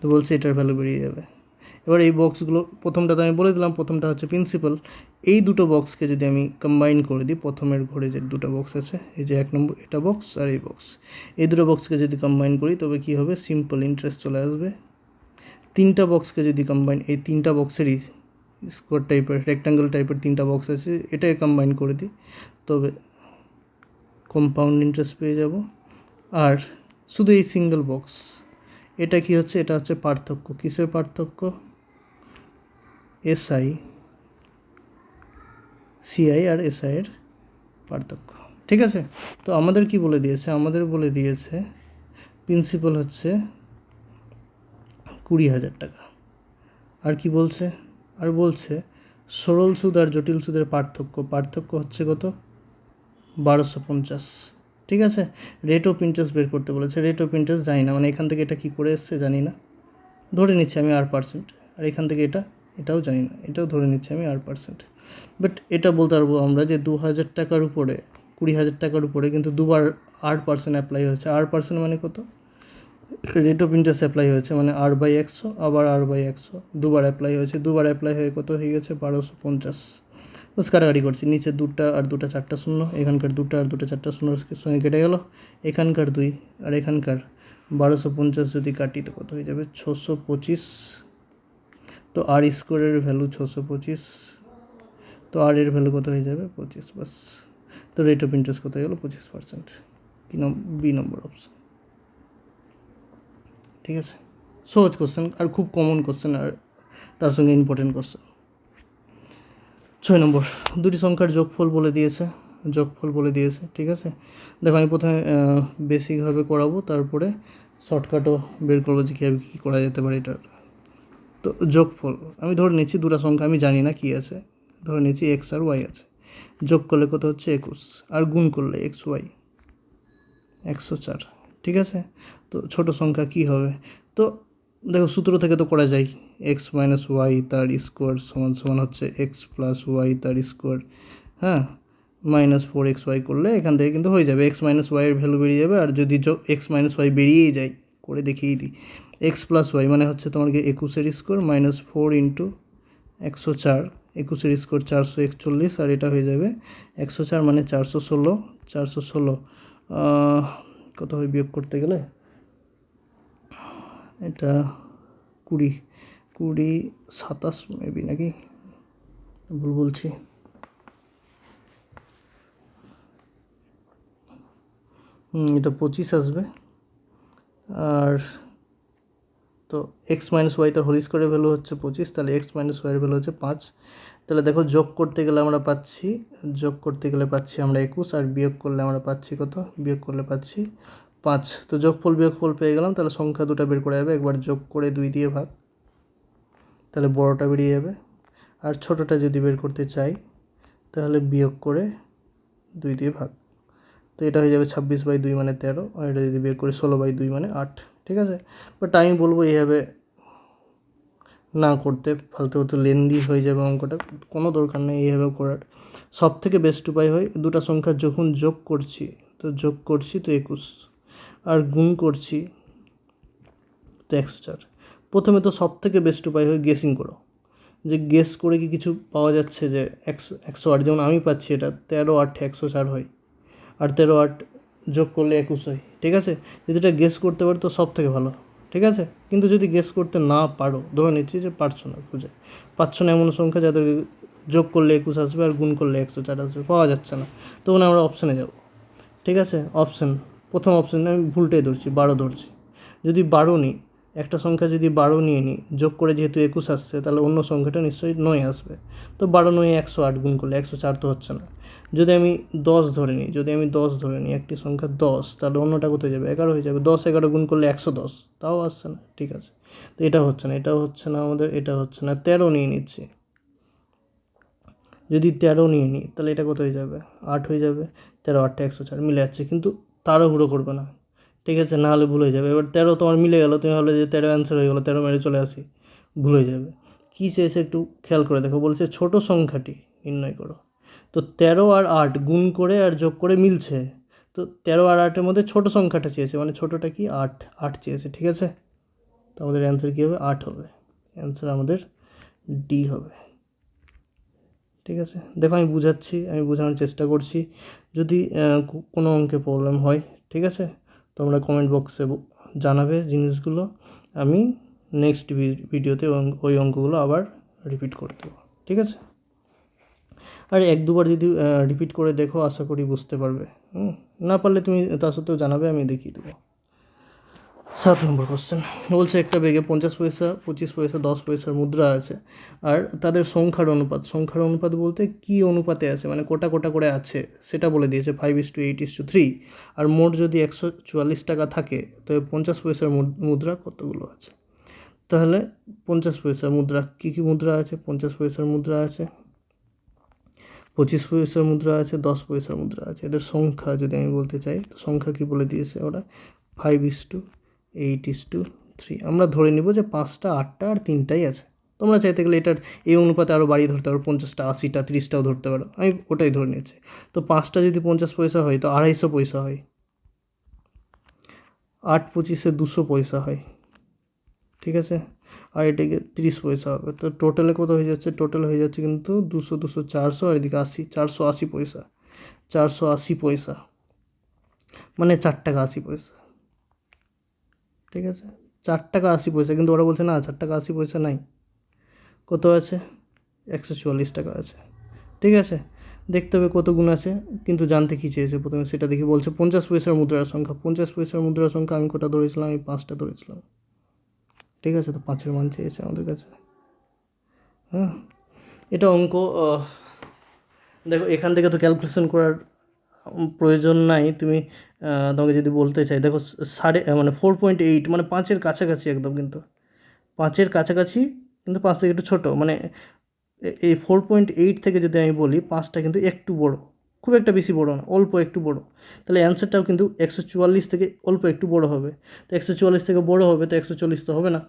তো বলছে এটার ভ্যালু বেরিয়ে যাবে। এবার এই বক্সগুলো, প্রথমটা তো আমি বলে দিলাম, প্রথমটা হচ্ছে প্রিন্সিপাল। এই দুটো বক্সকে যদি আমি কম্বাইন করে দিই, প্রথমের ঘরে যে দুটো বক্স আছে, এই যে 1 নম্বর এটা বক্স আর এই বক্স, এই দুটো বক্সকে যদি কম্বাইন করি তবে কী হবে, সিম্পল ইন্টারেস্ট চলে আসবে। 3টা বক্সকে যদি কম্বাইন, এই 3টা বক্সেরই স্কোয়ার টাইপের রেক্ট্যাঙ্গেল টাইপের 3টা বক্স আছে, এটাকে কম্বাইন করে দিই তবে কম্পাউন্ড ইন্টারেস্ট পেয়ে যাব। আর শুধু এই সিঙ্গেল বক্স, এটা কি হচ্ছে, এটা হচ্ছে পার্থক্য, কিসের পার্থক্য, এসআই, সিআই আর এসআই এর পার্থক্য, ঠিক আছে। তো আমাদের কি বলে দিয়েছে, আমাদের বলে দিয়েছে প্রিন্সিপাল হচ্ছে 20,000 টাকা। আর কি বলছে, আর বলছে সরল সুদ আর জটিল সুদের পার্থক্য হচ্ছে কত, 1250, ঠিক আছে। রেট অফ ইন্টারেস্ট বের করতে বলেছে, রেট অফ ইন্টারেস্ট জানি না, মানে এখান থেকে এটা কী করে এসছে জানি না, ধরে নিচ্ছি আমি R%, আর এখান থেকে এটাও জানি না, এটাও ধরে নিচ্ছি আমি R%। বাট এটা বলতে পারবো আমরা যে 2,000 টাকার উপরে, 20,000 টাকার উপরে কিন্তু দুবার R% অ্যাপ্লাই হয়েছে। R% মানে কত, রেট অফ ইন্টারেস্ট অ্যাপ্লাই হয়েছে, মানে R/100, আবার R/100 দুবার অ্যাপ্লাই হয়েছে, দুবার অ্যাপ্লাই হয়ে কত হয়ে গেছে, 1250। বাস কাটাকাটি করছি, নিচে 2টা আর 2টা 4টা শূন্য, এখানকার 2টা আর 2টা 4টা শূন্য সঙ্গে কেটে গেল, এখানকার 2 আর এখানকার 1250 যদি কাটি তো কত হয়ে যাবে, 625। তো আর স্কোয়ারের ভ্যালু 625, তো আর এর ভ্যালু কত হয়ে যাবে, 25। বাস, তো রেট অফ ইন্টারেস্ট কত হয়ে গেলো, 25%। কি বি নম্বর অপশান, ঠিক আছে। সহজ কোশ্চেন আর খুব কমন কোশ্চেন, আর তার সঙ্গে ইম্পর্টেন্ট কোশ্চেন। 6 নম্বর, দুটি সংখ্যার যোগফল বলে দিয়েছে, ঠিক আছে। দেখো আমি প্রথমে বেসিকভাবে করাবো, তারপরে শর্টকাটও বের করবো যে কীভাবে কী করা যেতে পারে এটার। তো যোগফল আমি ধরে নিচ্ছি দুটো সংখ্যা আমি জানি না কী আছে, ধরে নিচ্ছি এক্স আর ওয়াই আছে, যোগ করলে কত হচ্ছে 21, আর গুণ করলে এক্স ওয়াই 104, ঠিক আছে। তো ছোট সংখ্যা কি হবে? তো দেখো সূত্র থেকে তো করা যায়, এক্স মাইনাস ওয়াই তার স্কোয়ার সমান সমান হচ্ছে এক্স প্লাস ওয়াই তার স্কোয়ার, হ্যাঁ, -4xy করলে এখান থেকে কিন্তু হয়ে যাবে, এক্স মাইনাস ওয়াইয়ের ভ্যালু বেরিয়ে যাবে। আর যদি এক্স মাইনাস ওয়াই বেরিয়েই যায়, করে দেখিয়ে দিই, এক্স প্লাস ওয়াই মানে হচ্ছে তোমার 21-এর স্কোয়ার -4 ইন্টু 104, 21-এর স্কোয়ার 441, আর এটা হয়ে যাবে 104 মানে 416, 416 কত হয় বিয়োগ করতে গেলে, এটা 20, 27 মেবি, নাকি ভুল বলছি, এটা 25 আসবে। আর তো এক্স মাইনাস ওয়াই তার হোল স্কোয়ারের ভ্যালু হচ্ছে 25, তাহলে এক্স মাইনাস ওয়াইয়ের ভ্যালু হচ্ছে 5। তাহলে দেখো যোগ করতে গেলে আমরা পাচ্ছি, আমরা 21, আর বিয়োগ করলে আমরা পাচ্ছি কত, বিয়োগ করলে পাচ্ছি 5। তো যোগফল বিয়োগফল পেয়ে গেলাম। তাহলে সংখ্যা দুটো বের করে যাবে, একবার যোগ করে 2 দিয়ে ভাগ, তাহলে বড়টা বেরিয়ে যাবে। আর ছোটোটা যদি বের করতে চাই তাহলে বিয়োগ করে 2 দিয়ে ভাগ, তো এটা হয়ে যাবে 26/2 মানে 13, আর এটা যদি বের করি 16/2 মানে 8, ঠিক আছে। বাট আমি বলবো এইভাবে না করতে, ফালতু লেন্দি হয়ে যাবে অঙ্কটা, কোনো দরকার নেই এইভাবে করার। সব থেকে বেস্ট উপায় হয় দুটো সংখ্যা যখন যোগ করছি তো 21, আর গুণ করছি তো 104। প্রথমে তো সব থেকে বেস্ট উপায় হয় গেসিং করো, যে গেস করে কি কিছু পাওয়া যাচ্ছে যে 108, যেমন আমি পাচ্ছি এটা 13 8 104 হয়, আর 13 8 যোগ করলে 21 হয়, ঠিক আছে। যদি এটা গেস করতে পারো তো সব থেকে ভালো, ঠিক আছে। কিন্তু যদি গেস করতে না পারো, ধরে নিচ্ছি যে পারছো না এমন সংখ্যা যাদের যোগ করলে 21 আসবে আর গুণ করলে 104 আসবে, পাওয়া যাচ্ছে না, তখন আমরা অপশানে যাব, ঠিক আছে। প্রথম অপশানে আমি ভুলটাই ধরছি, 12 ধরছি। যদি 12 নিই, একটা সংখ্যা যদি 12 নিয়ে নিই, যোগ করে যেহেতু 21 আসছে, তাহলে অন্য সংখ্যাটা নিশ্চয়ই 9 আসবে। তো 12 9 108, গুণ করলে 104 তো হচ্ছে না। যদি আমি 10 ধরে নিই, একটি সংখ্যা 10, তাহলে অন্যটা কোথায় যাবে, 11 হয়ে যাবে। 10 11 গুণ করলে 110, তাও আসছে না, ঠিক আছে। তো এটা হচ্ছে না আমাদের, এটা হচ্ছে না। 13 নিয়ে নিচ্ছি, যদি 13 নিয়ে নিই তাহলে এটা কত হয়ে যাবে, 8 হয়ে যাবে। 13 8 104 মিলে যাচ্ছে, কিন্তু তাড়াহুড়ো করবে না, ঠিক আছে, না হলে ভুল হয়ে যাবে। এবার 13 তোমার মিলে গেল, তুমি ভাবলে যে 13 অ্যান্সার হয়ে গেলো, 13 মেরে চলে আসি, ভুল হয়ে যাবে। কী চেয়েছে একটু খেয়াল করে দেখো, বলছে ছোট সংখ্যাটি নির্ণয় করো। তো 13 আর 8 গুণ করে আর যোগ করে মিলছে, তো 13 আর 8-এর মধ্যে ছোট সংখ্যাটা চেয়েছে, মানে ছোটোটা কি 8 চেয়েছে, ঠিক আছে। তো আমাদের অ্যান্সার কী হবে, 8 হবে। অ্যান্সার আমাদের ডি হবে, ঠিক আছে। দেখো আমি বোঝানোর চেষ্টা করছি। যদি কোনো অঙ্কে প্রবলেম হয়, ঠিক আছে, তোমরা কমেন্ট বক্সে জানাবে জিনিসগুলো, আমি নেক্সট ভিডিওতে ওই অঙ্কগুলো আবার রিপিট করে দেবো, ঠিক আছে। আর 1-2বার যদি রিপিট করে দেখো, আশা করি বুঝতে পারবে। না পারলে তুমি তা সত্ত্বেও জানাবে, আমি দেখিয়ে দেবো। 7 নম্বর কোশ্চেন বলছে, একটা ব্যাগে 50 পয়সা, 25 পয়সা, 10 পয়সার মুদ্রা আছে, আর তাদের সংখ্যার অনুপাত বলতে কী অনুপাতে আছে, মানে কোটা করে আছে সেটা বলে দিয়েছে, 5:8:3। আর মোট যদি 144 টাকা থাকে, তবে 50 পয়সার মুদ্রা কতগুলো আছে। তাহলে 50 পয়সার মুদ্রা কী মুদ্রা আছে, 50 পয়সার মুদ্রা আছে, 25 পয়সার মুদ্রা আছে, 10 পয়সার মুদ্রা আছে। এদের সংখ্যা যদি আমি বলতে চাই, তো সংখ্যা কী বলে দিয়েছে ওরা, 5:8:3। আমরা ধরে নিব যে 5টা 8টা আর 3টাই আছে। তোমরা চাইতে গেলে এটার এই অনুপাতে আরও বাড়িয়ে ধরতে পারো, 50টা 80টা 30টাও ধরতে পারো, আমি ওটাই ধরে নিয়েছি। তো 5টা যদি 50 পয়সা হয়, তো 250 পয়সা হয়। 8 25-এ 200 পয়সা হয়, ঠিক আছে। আর এটাকে 30 পয়সা হবে, তো টোটালে কত হয়ে যাচ্ছে, টোটাল হয়ে যাচ্ছে কিন্তু 200 200 400, আর এদিকে 80, 480 পয়সা, 480 পয়সা, মানে 4 টাকা 80 পয়সা, ঠিক আছে। 4 টাকা 80 পয়সা, কিন্তু ওরা বলছে না 4 টাকা 80 পয়সা নাই, কত আছে, 144 টাকা আছে, ঠিক আছে। দেখতে হবে কত গুণ আছে, কিন্তু জানতে কী চেয়েছে প্রথমে সেটা দেখি। বলছে 50 পয়সার মুদ্রার সংখ্যা, 50 পয়সার মুদ্রার সংখ্যা আমি কটা ধরেছিলাম, আমি 5টা ধরেছিলাম, ঠিক আছে। তো 5-এর মান চেয়েছে আমাদের কাছে, হ্যাঁ। এটা অঙ্ক, দেখো এখান থেকে তো ক্যালকুলেশন করার প্রয়োজন নাই। তোমাকে যদি বলতে চাই, দেখো 4.8 মানে 5-এর কাছাকাছি একদম, কিন্তু 5-এর কাছাকাছি কিন্তু 5 থেকে একটু ছোটো, মানে এই 4.8 থেকে যদি আমি বলি 5টা কিন্তু একটু বড়, খুব একটা বেশি বড় না, অল্প একটু বড়। তাহলে অ্যান্সারটাও কিন্তু 144 থেকে অল্প একটু বড় হবে। তো 144 থেকে বড় হবে, তো 140 তো হবে না।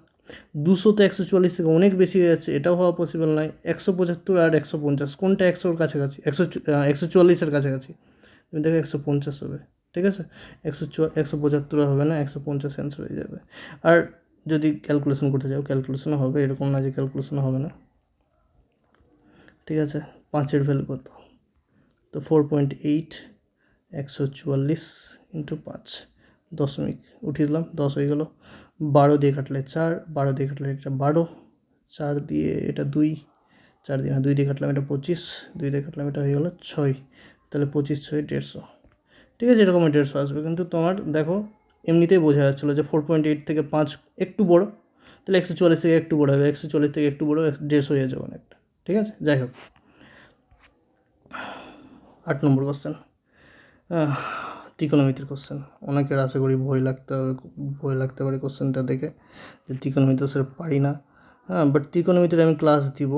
200 তো 144 থেকে অনেক বেশি হয়ে যাচ্ছে, এটাও হওয়া পসিবল নয়। 175 আর 150 কোনটা 100-র কাছাকাছি? 144-এর কাছাকাছি। তুমি দেখো 150 হবে, ঠিক আছে। 175 হবে না, 150 অ্যান্সার হয়ে যাবে। আর যদি ক্যালকুলেশন করতে যাও, ক্যালকুলেশনও হবে, এরকম না যে ক্যালকুলেশনও হবে না, ঠিক আছে। 5-এর ভ্যালু কত? তো 4.8 144 ইন্টু 5 দশমিক উঠিয়ে দিলাম, 10 হয়ে গেল। 12 দিয়ে কাটলে 4, 12 দিয়ে কাটলে এটা 12, 4 দিয়ে এটা 2, 4 দিয়ে 2 দিয়ে কাটলাম এটা 25, 2 দিয়ে কাটলাম এটা হয়ে গেল 6। তাহলে 25 6 150, ঠিক আছে। এরকম 150 আসবে। কিন্তু তোমার দেখো এমনিতেই বোঝা যাচ্ছিলো যে 4.8 থেকে 5 একটু বড়, তাহলে 144 থেকে একটু বড় হবে, 144 থেকে একটু বড় 150 হয়ে যাবে অনেকটা, ঠিক আছে। যাই হোক, 8 নম্বর কোশ্চেন, ত্রিকোণমিতির কোশ্চেন। অনেকের আশা করি ভয় লাগতে পারে কোশ্চেনটা দেখে, যে ত্রিকোণমিতি স্যার পারি না। বাট ত্রিকোণমিতির আমি ক্লাস দিব,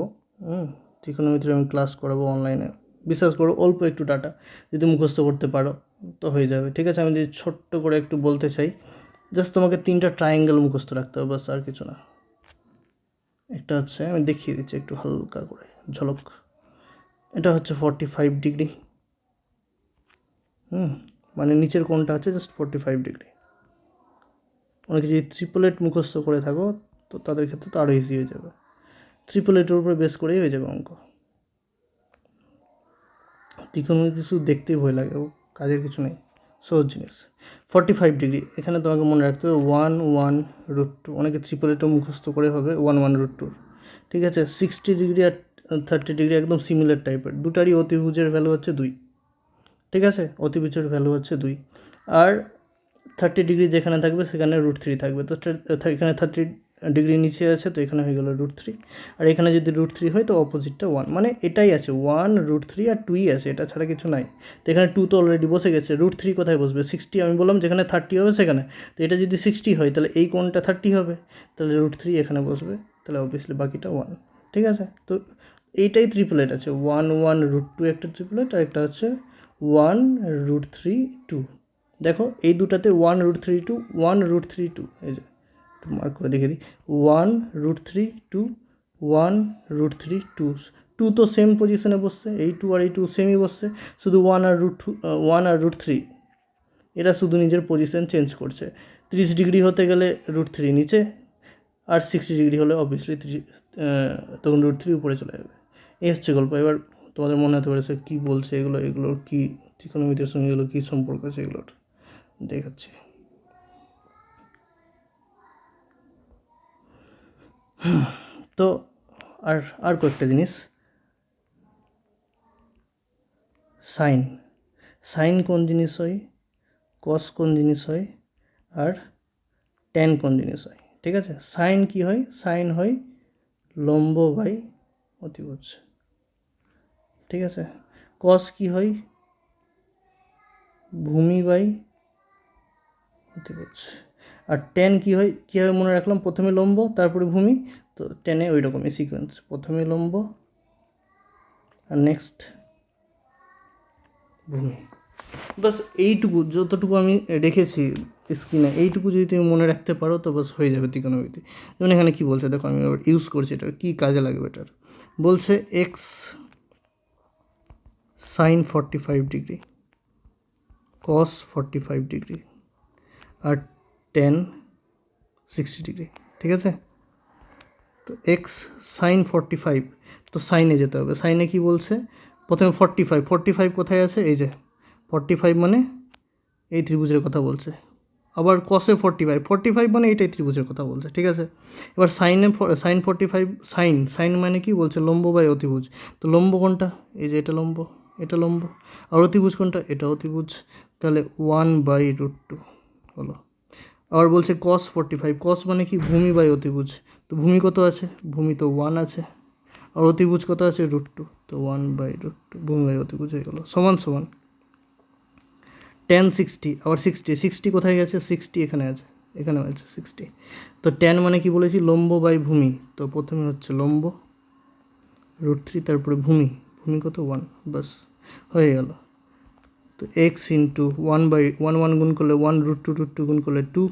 ত্রিকোণমিতির আমি ক্লাস করাবো অনলাইনে। বিশ্বাস করো, অল্প একটু ডাটা যদি মুখস্থ করতে পারো তো হয়ে যাবে, ঠিক আছে। আমি যদি ছোট্ট করে একটু বলতে চাই, জাস্ট তোমাকে 3টা ট্রায়াঙ্গেল মুখস্থ রাখতে হবে, বাস, আর কিছু না। একটা হচ্ছে, আমি দেখিয়ে দিচ্ছি একটু হালকা করে ঝলক। এটা হচ্ছে 45 ডিগ্রি, মানে নিচের কোণটা হচ্ছে জাস্ট 45 ডিগ্রি। অনেকে যদি ট্রিপলেট মুখস্থ করে থাকো তো তাদের ক্ষেত্রে তো আরও ইজি হয়ে যাবে, ট্রিপলেটের উপরে বেস করেই হয়ে যাবে অঙ্ক। ত্রিকোণমিতি শুধু দেখতেই ভয় লাগে, ও কাজের কিছু নেই, সহজ জিনিস। 45 ডিগ্রি, এখানে তোমাকে মনে রাখতে হবে 1/1√2। অনেকে ট্রিপলেটও মুখস্থ করে হবে 1/1√2, ঠিক আছে। 60 ডিগ্রি আর 30 ডিগ্রি একদম সিমিলার টাইপের, দুটারই অতিভুজের ভ্যালু হচ্ছে 2, ঠিক আছে। অতিভুজের ভ্যালু হচ্ছে 2। আর 30 ডিগ্রি যেখানে থাকবে সেখানে √3 থাকবে। তো এখানে 30 ডিগ্রি নিচে আছে, তো এখানে হয়ে গেল √3। আর এখানে যদি √3 হয় তো অপোজিটটা 1, মানে এটাই আছে 1√3 আর 2ই আছে, এটা ছাড়া কিছু নাই। তো এখানে 2 তো অলরেডি বসে গেছে, √3 কোথায় বসবে? 60, আমি বললাম যেখানে 30 হবে সেখানে। তো এটা যদি 60 হয় তাহলে এই কোণটা 30 হবে, তাহলে √3 এখানে বসবে, তাহলে অবভিয়াসলি বাকিটা 1, ঠিক আছে। তো এইটাই ট্রিপলেট আছে, 1/1√2 একটা ট্রিপলেট, আর একটা হচ্ছে 1√3 2। দেখো এই দুটাতে 1√3 2, 1√3 2, এই যে একটু মার্ক করে দেখে দিই, 1√3 2, 1√3 2, 2 তো সেম পজিশনে বসছে, এই 2 আর এই 2 সেমই বসছে, শুধু 1 আর √3 এরা শুধু নিজের পজিশন চেঞ্জ করছে। 30 ডিগ্রি হতে গেলে √3 নিচে, আর 60 ডিগ্রি হলে অবভিয়াসলি তখন √3 উপরে চলে যাবে। এই হচ্ছে গল্প। এবার তোমাদের মনে হতে পারে স্যার কী বলছে এগুলোর কী ত্রিকোণমিতির সঙ্গে এগুলো কী সম্পর্ক আছে, এগুলোর দেখাচ্ছি। তো আর কয়েকটা জিনিস, সাইন কোন জিনিস হয়, কস কোন জিনিস হয়, আর ট্যান কোন জিনিস হয়, ঠিক আছে। সাইন কি হয়? সাইন হয় লম্ব বাই অতিভুজ, ঠিক আছে। কস কি হয়? ভূমি বাই অতিভুজ। আর ট্যান কী হয়? কীভাবে মনে রাখলাম? প্রথমে লম্ব তারপরে ভূমি, তো ট্যানে ওই রকমই সিকোয়েন্স, প্রথমে লম্ব আর নেক্সট ভূমি। বাস এইটুকু, যতটুকু আমি রেখেছি স্ক্রিনে, এইটুকু যদি তুমি মনে রাখতে পারো তো বাস হয়ে যাবে ত্রিকোণমিতি। যেমন এখানে কী বলছে দেখো, আমি আবার ইউজ করছি, এটার কী কাজে লাগবে। এটার বলছে এক্স সাইন 45 ডিগ্রি, কস 45 ডিগ্রি, আর ট্যান 60 ডিগ্রি, ঠিক আছে। তো এক্স সাইন 45, তো সাইনে যেতে হবে। সাইনে কি বলছে? প্রথমে 45 কোথায় আছে? এই যে 45 মানে এই ত্রিভুজের কথা বলছে। আবার কসে 45 মানে এইটাই ত্রিভুজের কথা বলছে, ঠিক আছে। এবার সাইন 45, সাইন মানে কি বলছে? লম্ব বাই অতিভুজ। তো লম্ব কোনটা? এই যে এটা লম্ব, এটা লম্ব। আর অতিভুজ কোনটা? এটা অতিভুজ। তাহলে 1/√2 হলো। আবার বলছে কস 45, কস মানে কি? ভূমি বাই অতিভুজ। তো ভূমি কত আছে? ভূমি তো 1 আছে, আর অতিভুজ কত আছে? √2, তো 1/√2 ভূমি বাই অতিভুজ হয়ে গেলো, সমান সমান ট্যান 60। আবার 60 কোথায় গেছে? 60 এখানে আছে, এখানে হয়েছে 60। তো ট্যান মানে কি বলেছি, লম্ব বাই ভূমি। তো প্রথমে হচ্ছে লম্ব √3, তারপরে ভূমি, ভূমি কত 1, বাস হয়ে গেল। তো এক্স ইন্টু 1/1 গুণ করলে 1, √2 গুণ করলে 2,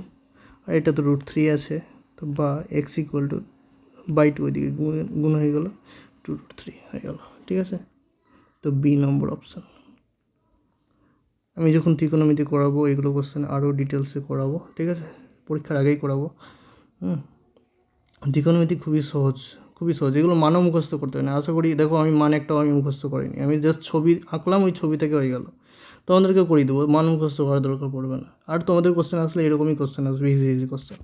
আর এটা তো √3 আছে, তো বা এক্স ইকুয়াল টু বাই 2 ওইদিকে গুণ হয়ে গেল 2√3 হয়ে গেল। ঠিক আছে, তো বি নম্বর অপশান। আমি যখন ত্রিকোণমিতি করাবো এগুলো কোশ্চেন আরও ডিটেলসে করাবো, ঠিক আছে, পরীক্ষার আগেই করাবো। ত্রিকোণমিতি খুবই সহজ, খুবই সহজ, এগুলো মানও মুখস্থ করতে হয় না আশা করি। দেখো আমি মান একটাও আমি মুখস্থ করিনি, আমি জাস্ট ছবি আঁকলাম, ওই ছবি থেকে হয়ে গেল। তোমাদেরকেও করিয়ে দেবো, মান মুখস্থ করার দরকার পড়বে না। আর তোমাদের কোশ্চেন আসলে এরকমই কোশ্চেন আসবে, ইজি কোশ্চেন।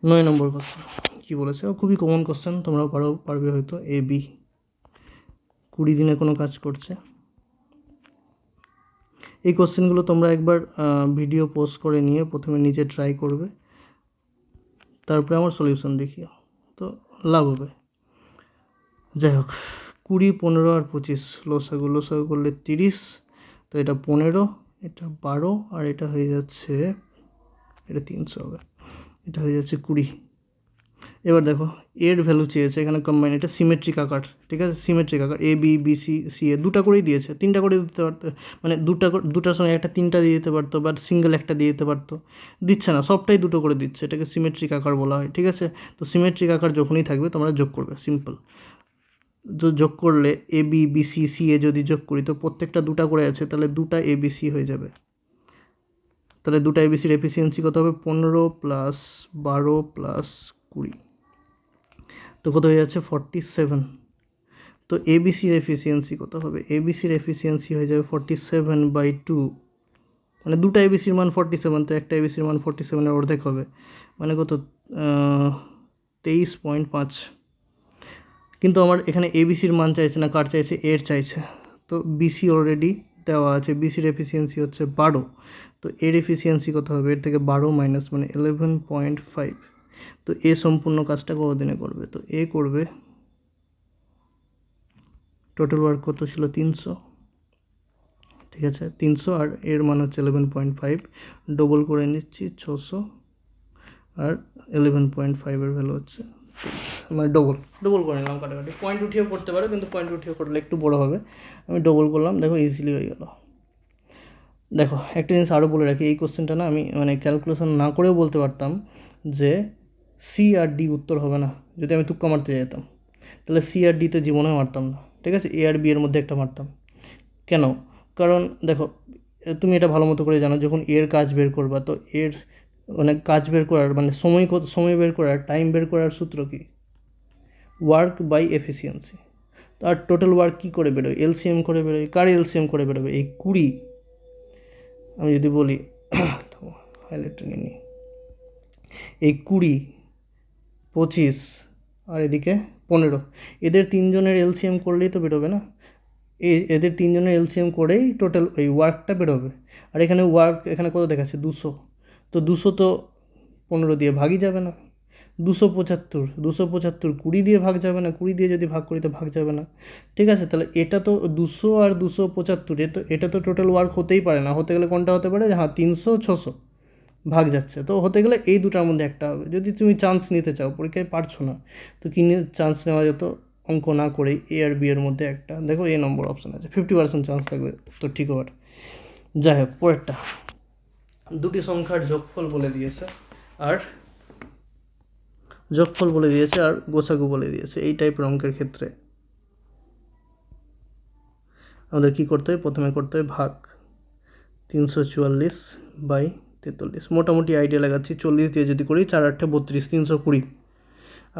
9 নম্বর কোশ্চেন কী বলেছে, খুবই কমন কোশ্চেন, তোমরাও পারবে হয়তো। এ বি 20 দিনে কোনো কাজ করছে। এই কোশ্চেনগুলো তোমরা একবার ভিডিও পোস্ট করে নিয়ে প্রথমে নিজে ট্রাই করবে, তারপরে আমার সলিউশন দেখিও, তো লাভ হবে। যাই হোক, 20, 15 আর 25 লসাগু করলে 30, তো এটা 15, এটা 12, আর এটা হয়ে যাচ্ছে, এটা 300 হবে, এটা হয়ে যাচ্ছে 20। এবার দেখো এর ভ্যালু চেয়েছে এখানে কম্বাইন, এটা সিমেট্রিক আকার, ঠিক আছে, সিমেট্রিক আকার A B B C C এ দুটা করেই দিয়েছে, 3টা করে দিতে পারতো, মানে দুটার সঙ্গে একটা 3টা দিয়ে দিতে পারতো, বাট সিঙ্গেল একটা দিয়ে দিতে পারতো, দিচ্ছে না, সবটাই দুটো করে দিচ্ছে, এটাকে সিমেট্রিক আকার বলা হয়। ঠিক আছে, তো সিমেট্রিক আকার যখনই থাকবে তোমরা যোগ করবে, সিম্পল। যোগ করলে A B B C C এ যদি যোগ করি তো প্রত্যেকটা দুটা করে আছে, তাহলে দুটা এ বি সি হয়ে যাবে। তাহলে দুটা এবিসির এফিসিয়েন্সি কত হবে, 15 + 12 + 20, তো কত হয়ে যাচ্ছে 47। তো এবিসির এফিসিয়েন্সি কত হবে, এবিসির এফিসিয়েন্সি হয়ে যাবে 47/2, মানে দুটা এবিসির মান 47, তো একটা এবিসির মান 47-এর অর্ধেক হবে, মানে কত 23.5। কিন্তু আমার এখানে এবিসির মান চাইছে না, কার চাইছে, এর চাইছে। তো বিসি অলরেডি দেওয়া আছে, বিসির এফিসিয়েন্সি হচ্ছে 12, তো এর এফিসিয়েন্সি কত হবে, এর থেকে 12 মাইনাস মানে 11.5। তো এ সম্পূর্ণ কাজটা কতদিনে করবে, তো এ করবে, টোটাল ওয়ার্ক কত ছিল 300, ঠিক আছে 300, আর এর মান হচ্ছে 11.5, ডবল করে নিচ্ছি 600, আর 11.5-এর ভ্যালু হচ্ছে, মানে ডবল করে নিলাম, কাটাকাটি পয়েন্ট উঠিয়ে করতে পারো, কিন্তু পয়েন্ট উঠিয়ে করলে একটু বড় হবে, আমি ডবল করলাম, দেখো ইজিলি হয়ে গেল। দেখো একটা জিনিস আরও বলে রাখি, এই কোশ্চেনটা না আমি মানে ক্যালকুলেশন না করেও বলতে পারতাম যে সি আর ডি উত্তর হবে না, যদি আমি তুক্কা মারতে যেতাম, তাহলে সি আর ডিতে জীবনেও মারতাম না, ঠিক আছে, এ আর বি এর মধ্যে একটা মারতাম। কেন, কারণ দেখো তুমি এটা ভালো মতো করে জানো, যখন এর কাজ বের করবা, তো এর মানে কাজ বের করার মানে সময় বের করার, টাইম বের করার সূত্র কি, ওয়ার্ক বাই এফিসিয়েন্সি। আর টোটাল ওয়ার্ক কী করে বেরোয়, এলসিএম করে বেরোয়, কার এলসিএম করে বেরোবে, এই 20, আমি যদি বলি হাইলাইটটা নিয়ে নিই, এই 20, 25 আর এদিকে 15, এদের তিনজনের এলসিএম করলেই তো বেরোবে না, এদের তিনজনের এলসিএম করেই টোটাল এই ওয়ার্কটা বেরোবে। আর এখানে ওয়ার্ক এখানে কত দেখাচ্ছে 200, তো 200 তো 15 দিয়ে ভাগই যাবে না, 275 20 দিয়ে ভাগ যাবে না, 20 দিয়ে যদি ভাগ করি তো ভাগ যাবে না, ঠিক আছে। তাহলে এটা তো 200 আর 275, এটা তো টোটাল ওয়ার্ক হতেই পারে না, হতে গেলে কোনটা হতে পারে, হ্যাঁ 300 600 ভাগ যাচ্ছে, তো হতে গেলে এই দুটার মধ্যে একটা হবে। যদি তুমি চান্স নিতে চাও, পরীক্ষায় পারছো না, তো কি নিয়ে চান্স নেওয়া যেত, অঙ্ক না করেই এ আর বি এর মধ্যে একটা, দেখো এ নম্বর অপশান আছে, 50% চান্স থাকবে তো ঠিক হওয়ার। যাই হোক, পরেরটা দুটি সংখ্যার যোগফল বলে দিয়েছে, আর গোছাগু বলে দিয়েছে। এই টাইপের অঙ্কের ক্ষেত্রে আমাদের কী করতে হয়, প্রথমে করতে হয় ভাগ 344/43, মোটামুটি আইডিয়া লাগাচ্ছি, 40 দিয়ে যদি করি 4 8 32, 320,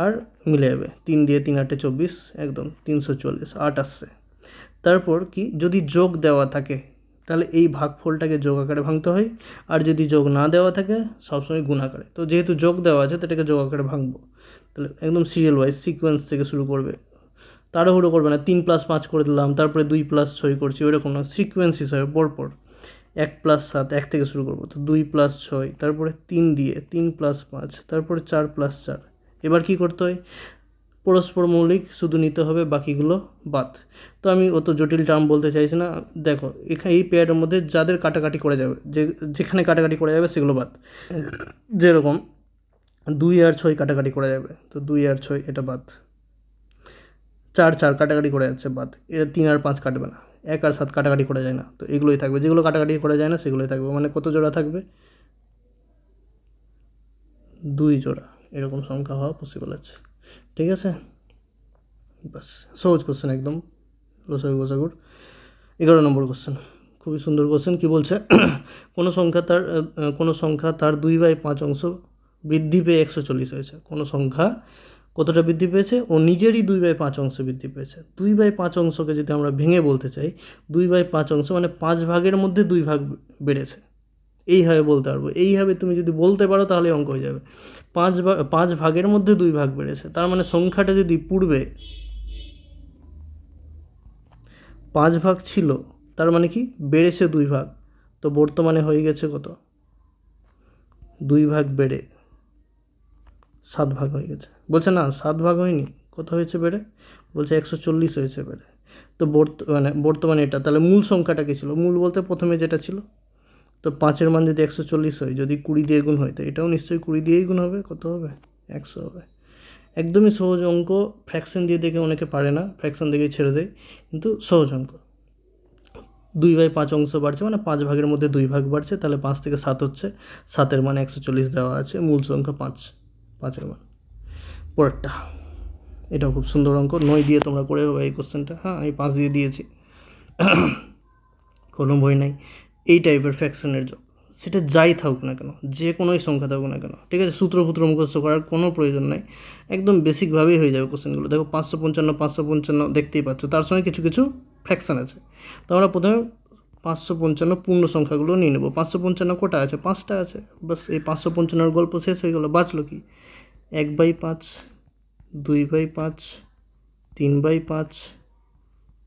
আর মিলে যাবে 3 দিয়ে 3 8 24, একদম 344, 8 আসছে। তারপর কি, যদি যোগ দেওয়া থাকে তাহলে এই ভাগফলটাকে যোগ আকারে ভাঙতে হয়, আর যদি যোগ না দেওয়া থাকে সবসময় গুণ আকারে। তো যেহেতু যোগ দেওয়া আছে তো এটাকে যোগ আকারে ভাঙবো, তাহলে একদম সিরিয়াল ওয়াইজ সিকোয়েন্স থেকে শুরু করবে, তাড়াহুড়ো করবে না 3 + 5 করে দিলাম তারপরে 2 + 6 করছি, ওইরকম না, সিকোয়েন্স হিসাবে পরপর 1 + 7, 1 থেকে শুরু করবো, তো 2 + 6, তারপরে 3 দিয়ে 3 + 5, তারপরে 4 + 4। এবার কি করতে হয়, পরস্পর মৌলিক শুধু নিতে হবে, বাকিগুলো বাদ। তো আমি অত জটিল টার্ম বলতে চাইছি না। দেখো এখানে এই পেয়ারের মধ্যে যাদের কাটাকাটি করে যাবে, যেখানে কাটাকাটি করে যাবে সেগুলো বাদ। যেরকম 2 আর 6 কাটাকাটি করে যাবে, তো 2 আর 6 এটা বাদ। 4 4 কাটাকাটি করে যাচ্ছে, বাদ। এটা 3 আর 5 কাটবে না। 1 আর 7 কাটাকাটি করে যায় না, তো এগুলোই থাকবে। যেগুলো কাটাকাটি করে যায় না সেগুলোই থাকবে। মানে কত জোড়া থাকবে? 2 জোড়া এরকম সংখ্যা হওয়া পসিবল আছে। ঠিক আছে, বাস সহজ কোশ্চেন একদম, লসাগু গোসাগুর। 11 নম্বর কোশ্চেন, খুবই সুন্দর কোশ্চেন। কি বলছে? কোনো সংখ্যা তার 2/5 অংশ বৃদ্ধি পেয়ে 140 হয়েছে। কোনো সংখ্যা কতটা বৃদ্ধি পেয়েছে? ও নিজেরই 2/5 অংশ বৃদ্ধি পেয়েছে। 2/5 অংশকে যদি আমরা ভেঙে বলতে চাই, 2/5 অংশ মানে 5 ভাগের মধ্যে 2 ভাগ বেড়েছে, এইভাবে বলতে পারবো। এইভাবে তুমি যদি বলতে পারো তাহলে অঙ্ক হয়ে যাবে। 5 ভাগের মধ্যে 2 ভাগ বেড়েছে, তার মানে সংখ্যাটা যদি পূর্বে 5 ভাগ ছিল, তার মানে কি বেড়েছে 2 ভাগ, তো বর্তমানে হয়ে গেছে কত? 2 ভাগ বেড়ে 7 ভাগ হয়ে গেছে। বলছে না 7 ভাগ হয়নি, কত হয়েছে বেড়ে? বলছে 140 হয়েছে বেড়ে। তো বর্তমানে এটা তাহলে মূল সংখ্যাটা কী ছিল? মূল বলতে প্রথমে যেটা ছিল, তো 5-এর মান যদি 140 হয়, যদি 20 দিয়ে গুণ হয়, তো এটাও নিশ্চয়ই 20 দিয়েই গুণ হবে। কত হবে? 100 হবে। একদমই সহজ অঙ্ক। ফ্র্যাকশন দিয়ে দেখে অনেকে পারে না, ফ্র্যাকশন দেখে ছেড়ে দেয়, কিন্তু সহজ অঙ্ক। 2/5 অংশ বাড়ছে মানে 5 ভাগের মধ্যে 2 ভাগ বাড়ছে, তাহলে 5 থেকে 7 হচ্ছে, 7-এর মান 140 দেওয়া আছে, মূল সংখ্যা 5-এর মান। পরেরটা, এটাও খুব সুন্দর অঙ্ক। 9 দিয়ে তোমরা করে হবে এই কোশ্চেনটা। হ্যাঁ, আমি 5 দিয়ে দিয়েছি, কোনো ভয় নাই। এই টাইপের ফ্র্যাকশনের যোগ, সেটা যাই থাকুক না কেন, যে কোনোই সংখ্যা থাকুক না কেন, ঠিক আছে, সূত্র মুখস্থ করার কোনো প্রয়োজন নাই, একদম বেসিকভাবেই হয়ে যাবে কোশ্চেনগুলো। দেখো 555 দেখতেই পাচ্ছ, তার সঙ্গে কিছু কিছু ফ্র্যাকশন আছে। তো আমরা প্রথমে 555 পূর্ণ সংখ্যাগুলো নিয়ে নেব। 555 কোটা আছে? 5টা আছে, বাস। এই 555-এর গল্প শেষ হয়ে গেল। বাঁচলো কি? 1/5, 2/5, 3/5,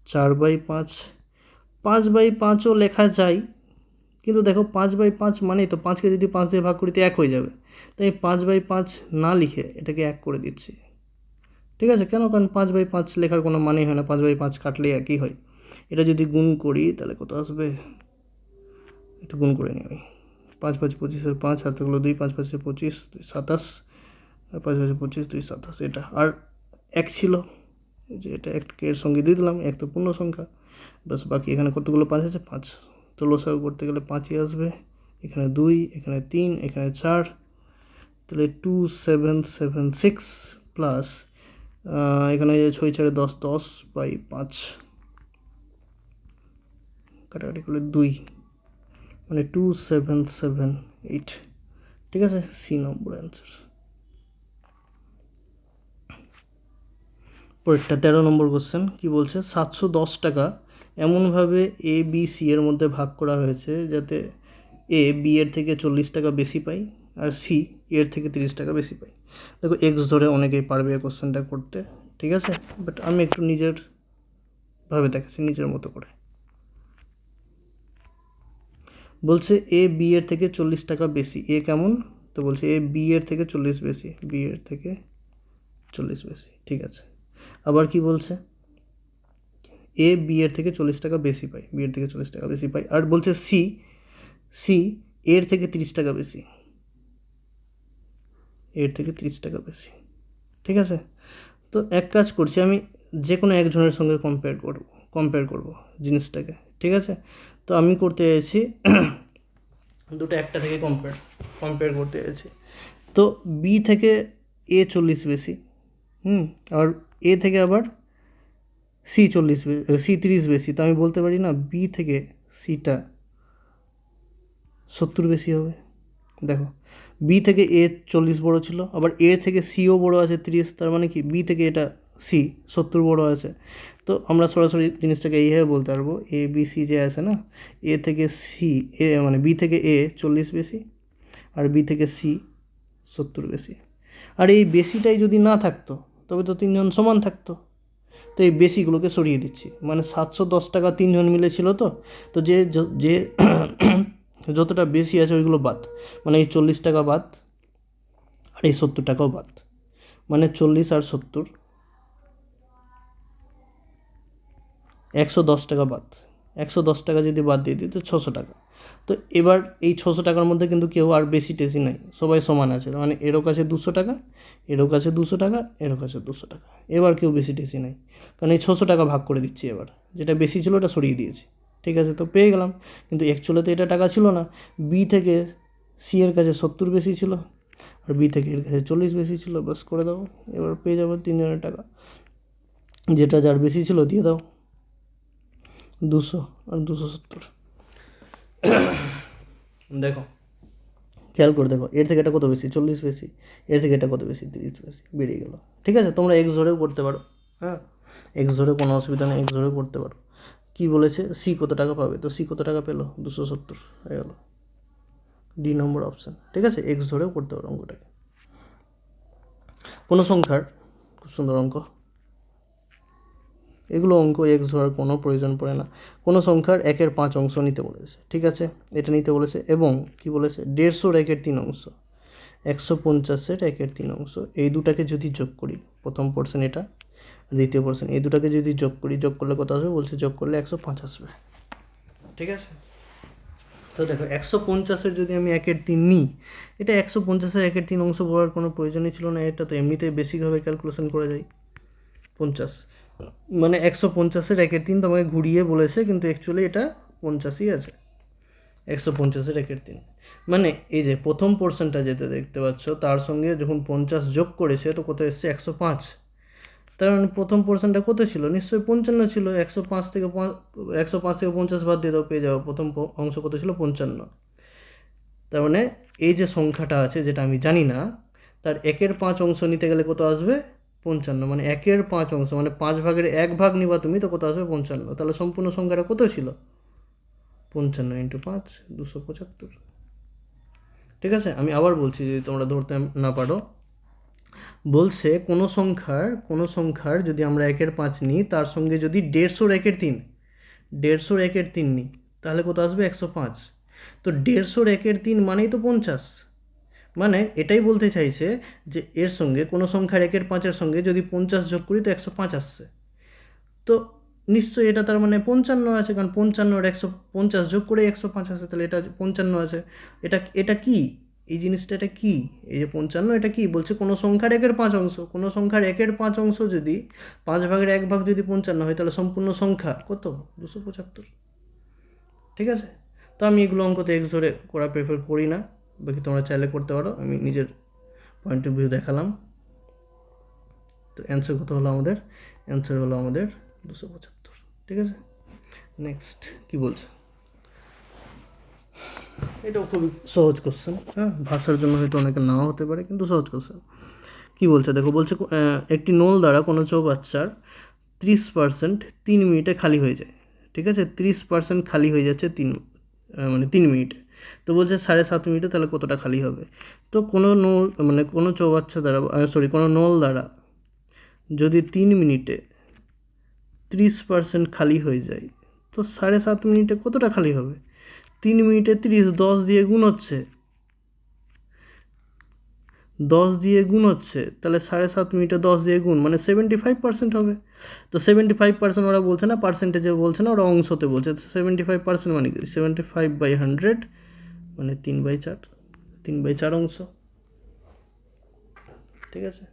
4/5, 5/5ও লেখা যায়, কিন্তু দেখো 5/5 মানেই তো 5কে যদি 5 দিয়ে ভাগ করি তো 1 হয়ে যাবে। তাই 5/5 না লিখে এটাকে 1 করে দিচ্ছি। ঠিক আছে, কেন? কারণ 5/5 লেখার কোনো মানেই হয় না, 5/5 কাটলে একই হয়। এটা যদি গুণ করি তাহলে কত আসবে? একটু গুণ করে নিই আমি। 5 5 25-এর 5, হাতে হলো 2, 5 5 25, 2 27, 5 5 25, 2 27। এটা আর 1 ছিল, যে এটা 1-এর সঙ্গে দিয়ে দিলাম, 1 তো পূর্ণ সংখ্যা, বাস। বাকি এখানে কতগুলো 5 আছে? 5। তো লসাগু করতে গেলে 5ই আসবে। এখানে 2, এখানে 3, এখানে 4, তাহলে 2776 প্লাস এখানে 6 4 10, 10/5 কাটাকাটি করলে 2, মানে 2778। ঠিক আছে, সি নম্বর অ্যান্সার। পরেরটা 13 নম্বর কোশ্চেন। কি বলছে? 710 টাকা এমনভাবে এ বি সি এর মধ্যে ভাগ করা হয়েছে যাতে এ বি এর থেকে 40 টাকা বেশি পাই আর সি এর থেকে 30 টাকা বেশি পাই। দেখো এক্স ধরে অনেকেই পারবে এই কোশ্চেনটা করতে, ঠিক আছে, বাট আমি একটু নিজের ভাবে দেখাচ্ছি, নিজের মতো করে। বলছে এ বি এর থেকে 40 টাকা বেশি। এ কেমন? তো বলছে এ বি এর থেকে 40 বেশি, বি এর থেকে 40 বেশি। ঠিক আছে, আবার কি বলছে? এ বি এর থেকে 40 টাকা বেশি পাই, বি এর থেকে 40 টাকা বেশি পাই। আর বলছে সি এর থেকে 30 টাকা বেশি, এর থেকে 30 টাকা বেশি। ঠিক আছে, তো এক কাজ করছি, আমি যে কোনো একজনের সঙ্গে কম্পেয়ার করব জিনিসটাকে। ঠিক আছে, তো আমি করতে চাইছি দুটো একটা থেকে কম্পেয়ার করতে চাইছি। তো বি থেকে এ 40 বেশি, আর এ থেকে আবার সি 30 বেশি। তো আমি বলতে পারি না বি থেকে সিটা 70 বেশি হবে। দেখো বি থেকে এ 40 বড় ছিল, আবার এ থেকে সিও বড় আছে 30, তার মানে কি বি থেকে এটা সি 70 বড় আছে। তো আমরা সরাসরি জিনিসটাকে এইভাবে বলতে পারবো, এ বি সি যে আছে না, এ থেকে সি মানে বি থেকে এ 40 বেশি আর বি থেকে সি 70 বেশি। আর এই বেশিটাই যদি না থাকতো তবে তো 3জন সমান থাকতো। তো এই বেশিগুলোকে সরিয়ে দিচ্ছি, মানে 710 টাকা 3জন মিলে ছিল, তো যে যতটা বেশি আছে ওইগুলো বাদ, মানে এই 40 টাকা বাদ আর এই 70 টাকাও বাদ, মানে 40 আর 70 110 টাকা বাদ, 110 টাকা যদি বাদ দিয়ে দিই তো 600 টাকা। তো এবার এই 600 টাকার মধ্যে কিন্তু কেউ আর বেশি টেশি নাই, সবাই সমান আছে, মানে এরও কাছে 200 টাকা, এরও কাছে 200 টাকা, এরও কাছে 200 টাকা, এবার কেউ বেশি টেশি নাই, কারণ এই 600 টাকা ভাগ করে দিচ্ছি, এবার যেটা বেশি ছিল ওটা সরিয়ে দিয়েছি, ঠিক আছে, তো পেয়ে গেলাম। কিন্তু অ্যাকচুয়ালি তো এটা টাকা ছিল না, বি থেকে সি এর কাছে 70 বেশি ছিল, আর বি থেকে এর কাছে 40 বেশি ছিল, বাস করে দাও, এবার পেয়ে যাবো 3 জনের টাকা, যেটা যার বেশি ছিল দিয়ে দাও 200 আর 270। দেখো খেয়াল করে দেখো, এর থেকে এটা কত বেশি, 40 বেশি, এর থেকে এটা কত বেশি, 30 বেশি, বেরিয়ে গেল, ঠিক আছে। তোমরা এক্স ধরেও করতে পারো, হ্যাঁ, এক্স ধরে কোনো অসুবিধা নেই, এক্স ধরেও করতে পারো। কী বলেছে, সি কত টাকা পাবে, তো সি কত টাকা পেলো, 270 হয়ে গেল, ডি নম্বর অপশান, ঠিক আছে, এক্স ধরেও করতে পারো অঙ্কটাকে। কোনো সংখ্যার, খুব সুন্দর অঙ্ক, এগুলো অঙ্ক এক্স ধরার কোনো প্রয়োজন পড়ে না। কোনো সংখ্যার 1/5 অংশ নিতে বলেছে, ঠিক আছে, এটা নিতে বলেছে, এবং কি বলেছে, 150-র 1/3 অংশ, 150-এর 1/3 অংশ, এই দুটাকে যদি যোগ করি, প্রথম পোর্শন এটা, দ্বিতীয় পোর্শন, এই দুটাকে যদি যোগ করি, যোগ করলে কত আসবে, বলছে যোগ করলে 105 আসবে, ঠিক আছে। তো দেখো 150-এর যদি আমি 1/3 নিই, এটা 150-এর 1/3 অংশ বলার কোনো প্রয়োজনই ছিল না, এটা তো এমনিতেই বেসিকভাবে ক্যালকুলেশন করা যায়। 50 মানে 150-এর 1/3 তোমাকে ঘুরিয়ে বলেছে, কিন্তু অ্যাকচুয়ালি এটা 50ই আছে, 150-এর 1/3, মানে এই যে প্রথম পোর্শনটা যেটা দেখতে পাচ্ছ তার সঙ্গে যখন 50 যোগ করেছে তো কত এসছে, 105, তার মানে প্রথম পোর্শনটা কত ছিল, নিশ্চয়ই 55 ছিল, 105 থেকে 50 বাদ দিয়ে দাও, পেয়ে যাবো প্রথম অংশ কত ছিল, 55। তার মানে এই যে সংখ্যাটা আছে যেটা আমি জানি না, তার 1/5 অংশ নিতে গেলে কত আসবে, 55, মানে 1/5 অংশ, মানে 5 ভাগের 1 ভাগ নিবা তুমি, তো কত আসবে, 55, তাহলে সম্পূর্ণ সংখ্যাটা কত ছিল, 55 × 5 275, ঠিক আছে। আমি আবার বলছি যদি তোমরা ধরতে না পারো, বলছে কোনো সংখ্যার যদি আমরা 1/5 নিই, তার সঙ্গে যদি 150-র 1/3 নিই, তাহলে কত আসবে, 105। তো 150-র 1/3 মানেই তো 50, মানে এটাই বলতে চাইছে যে এর সঙ্গে কোনো সংখ্যার 1/5-এর সঙ্গে যদি 50 যোগ করি তো 105 আসছে, তো নিশ্চয়ই এটা তার মানে 55 আছে, কারণ 55-র 150 যোগ করে 105 আসে, তাহলে এটা 55 আছে। এটা কি, এই জিনিসটা এটা কি, এই যে 55, এটা কি বলছে, কোনো সংখ্যার 1/5 অংশ, কোনো সংখ্যার 1/5 অংশ যদি 5 ভাগের 1 ভাগ যদি 55 হয়, তাহলে সম্পূর্ণ সংখ্যা কত, 275, ঠিক আছে। তো আমি এগুলো অঙ্কতে এক্স ধরে করা প্রেফার করি না, বাকি তোমরা চাইলে করতে পারো, আমি নিজের পয়েন্ট অফ ভিউ দেখালাম। তো অ্যান্সার কত হলো আমাদের, অ্যান্সার হলো আমাদের 275, ঠিক আছে। নেক্সট কি বলছে, এটাও খুবই সহজ কোশ্চেন, হ্যাঁ, ভাষার জন্য হয়তো অনেকে নাও হতে পারে, কিন্তু সহজ কোশ্চেন। কী বলছে দেখো, বলছে একটি নল দ্বারা কোনো চৌবাচ্চার 30% 3 মিনিটে খালি হয়ে যায়, ঠিক আছে, 30% খালি হয়ে যাচ্ছে 3 মিনিটে, তো বলছে 7.5 মিনিটে তাহলে কতটা খালি হবে। তো কোনো নল, মানে কোনো চৌবাচ্চা দ্বারা, কোনো নল দ্বারা যদি 3 মিনিটে 30% খালি হয়ে যায়, তো 7.5 মিনিটে কতটা খালি হবে, 3 মিনিটে 30, 10 দিয়ে গুণ হচ্ছে, 10 দিয়ে গুণ হচ্ছে, তাহলে 7.5 মিনিটে 10 দিয়ে গুণ, মানে 75% হবে। তো 75% ওরা বলছে না, পার্সেন্টেজে বলছে না, ওরা অংশতে বলছে, তো 75% মানে কি, 75/100, মানে 3/4, 3/4 অংশ, ঠিক আছে,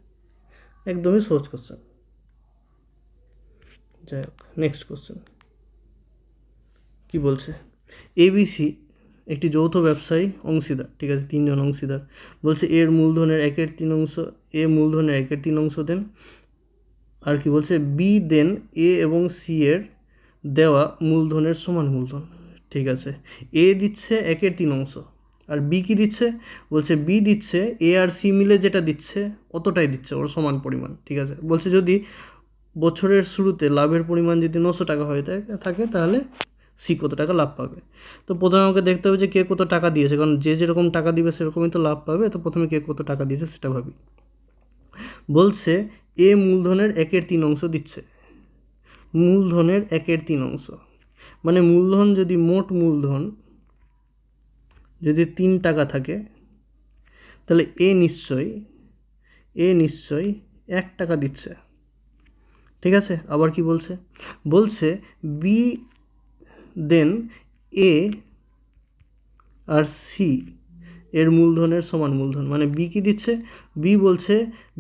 একদমই সহজ কোশ্চেন। যাই হোক, নেক্সট কোশ্চেন কী বলছে, এবিসি একটি যৌথ ব্যবসায়ী অংশীদার, ঠিক আছে, 3 জন অংশীদার, বলছে এর মূলধনের 1/3 অংশ, এ মূলধনের 1/3 অংশ দেন, আর কি বলছে, বি দেন এ এবং সি এর দেওয়া মূলধনের সমান মূলধন, ঠিক আছে, এ দিচ্ছে 1/3 অংশ, আর বি কি দিচ্ছে, বলছে বি দিচ্ছে এ আর সি মিলে যেটা দিচ্ছে অতটাই দিচ্ছে, ওর সমান পরিমাণ, ঠিক আছে। বলছে যদি বছরের শুরুতে লাভের পরিমাণ যদি 900 টাকা হয়ে থাকে তাহলে সি কত টাকা লাভ পাবে। তো প্রথমে আমাকে দেখতে হবে যে কে কত টাকা দিয়েছে, কারণ যে যেরকম টাকা দিবে সেরকমই তো লাভ পাবে, তো প্রথমে কে কত টাকা দিয়েছে সেটা ভাবি। বলছে এ মূলধনের 1/3 অংশ দিচ্ছে, মূলধনের 1/3 অংশ, মানে মূলধন যদি, মোট মূলধন যদি 3 টাকা থাকে, তাহলে এ নিশ্চয়ই 1 টাকা দিচ্ছে, ঠিক আছে, আবার কি বলছে, বলছে বি দেন এ আর সি এর মূলধনের সমান মূলধন, মানে বি কি দিচ্ছে, বি বলছে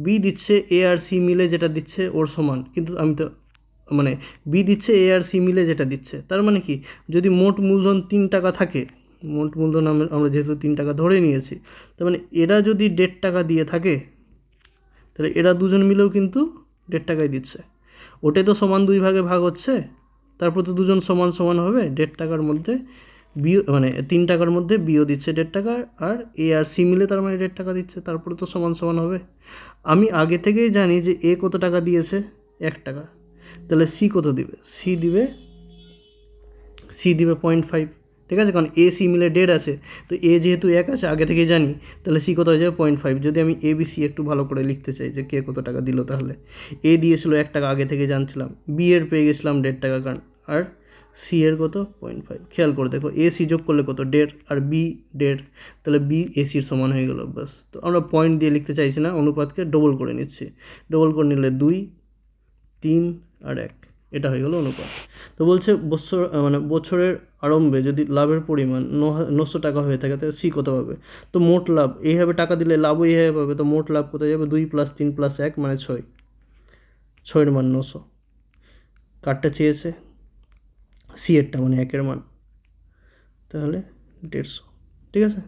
বি দিচ্ছে এ আর সি মিলে যেটা দিচ্ছে ওর সমান, কিন্তু আমি তো মানে বি দিচ্ছে এ আর সি মিলে যেটা দিচ্ছে, তার মানে কি যদি মোট মূলধন 3 টাকা থাকে, মোট মূলধন আমরা যেহেতু 3 টাকা ধরে নিয়েছি, তার মানে এরা যদি 1.5 টাকা দিয়ে থাকে, তাহলে এরা দুজন মিলেও কিন্তু 1.5 টাকাই দিচ্ছে, ওটাই তো সমান 2 ভাগে ভাগ হচ্ছে, তারপর তো দুজন সমান সমান হবে, 1.5 টাকার মধ্যে বি মানে 3 টাকার মধ্যে বিও দিচ্ছে 1.5 টাকা, আর এ আর সি মিলে তার মানে 1.5 টাকা দিচ্ছে, তারপরে তো সমান সমান হবে। আমি আগে থেকেই জানি যে এ কত টাকা দিয়েছে, 1 টাকা, তাহলে সি কত দিবে, সি দিবে 0.5, ঠিক আছে, কারণ এ সি মিলে 1.5 আছে, তো এ যেহেতু 1 আছে আগে থেকেই জানি, তাহলে সি কত হয়ে যাবে 0.5। যদি আমি এ বি সি একটু ভালো করে লিখতে চাই যে কে কত টাকা দিল, তাহলে এ দিয়েছিল 1 টাকা আগে থেকে জানছিলাম, বি এর পেয়ে গেছিলাম 1.5 টাকা, কারণ আর সি এর কত 0.5। খেয়াল করে দেখো এ সি যোগ করলে কত 1.5 আর বি 1.5, তাহলে বি এ সির সমান হয়ে গেল, বাস। তো আমরা পয়েন্ট দিয়ে লিখতে চাইছি না, অনুপাতকে ডবল করে নিচ্ছি, ডবল করে নিলে 2, 3 আর 1, এটা হয়ে গেল অনুপাত। তো বলছে বছরের আরম্ভে যদি লাভের পরিমাণ 900 টাকা হয়ে থাকে, তাহলে সি কত পাবে, তো মোট লাভ এইভাবে টাকা দিলে লাভও এইভাবে পাবে, তো মোট লাভ কোথায় যাবে, 2 + 3 + 1 মানে 6, 6 মান 900, কারটা চেয়েছে সি এরটা মানে 1 মান, তাহলে 150, ঠিক আছে।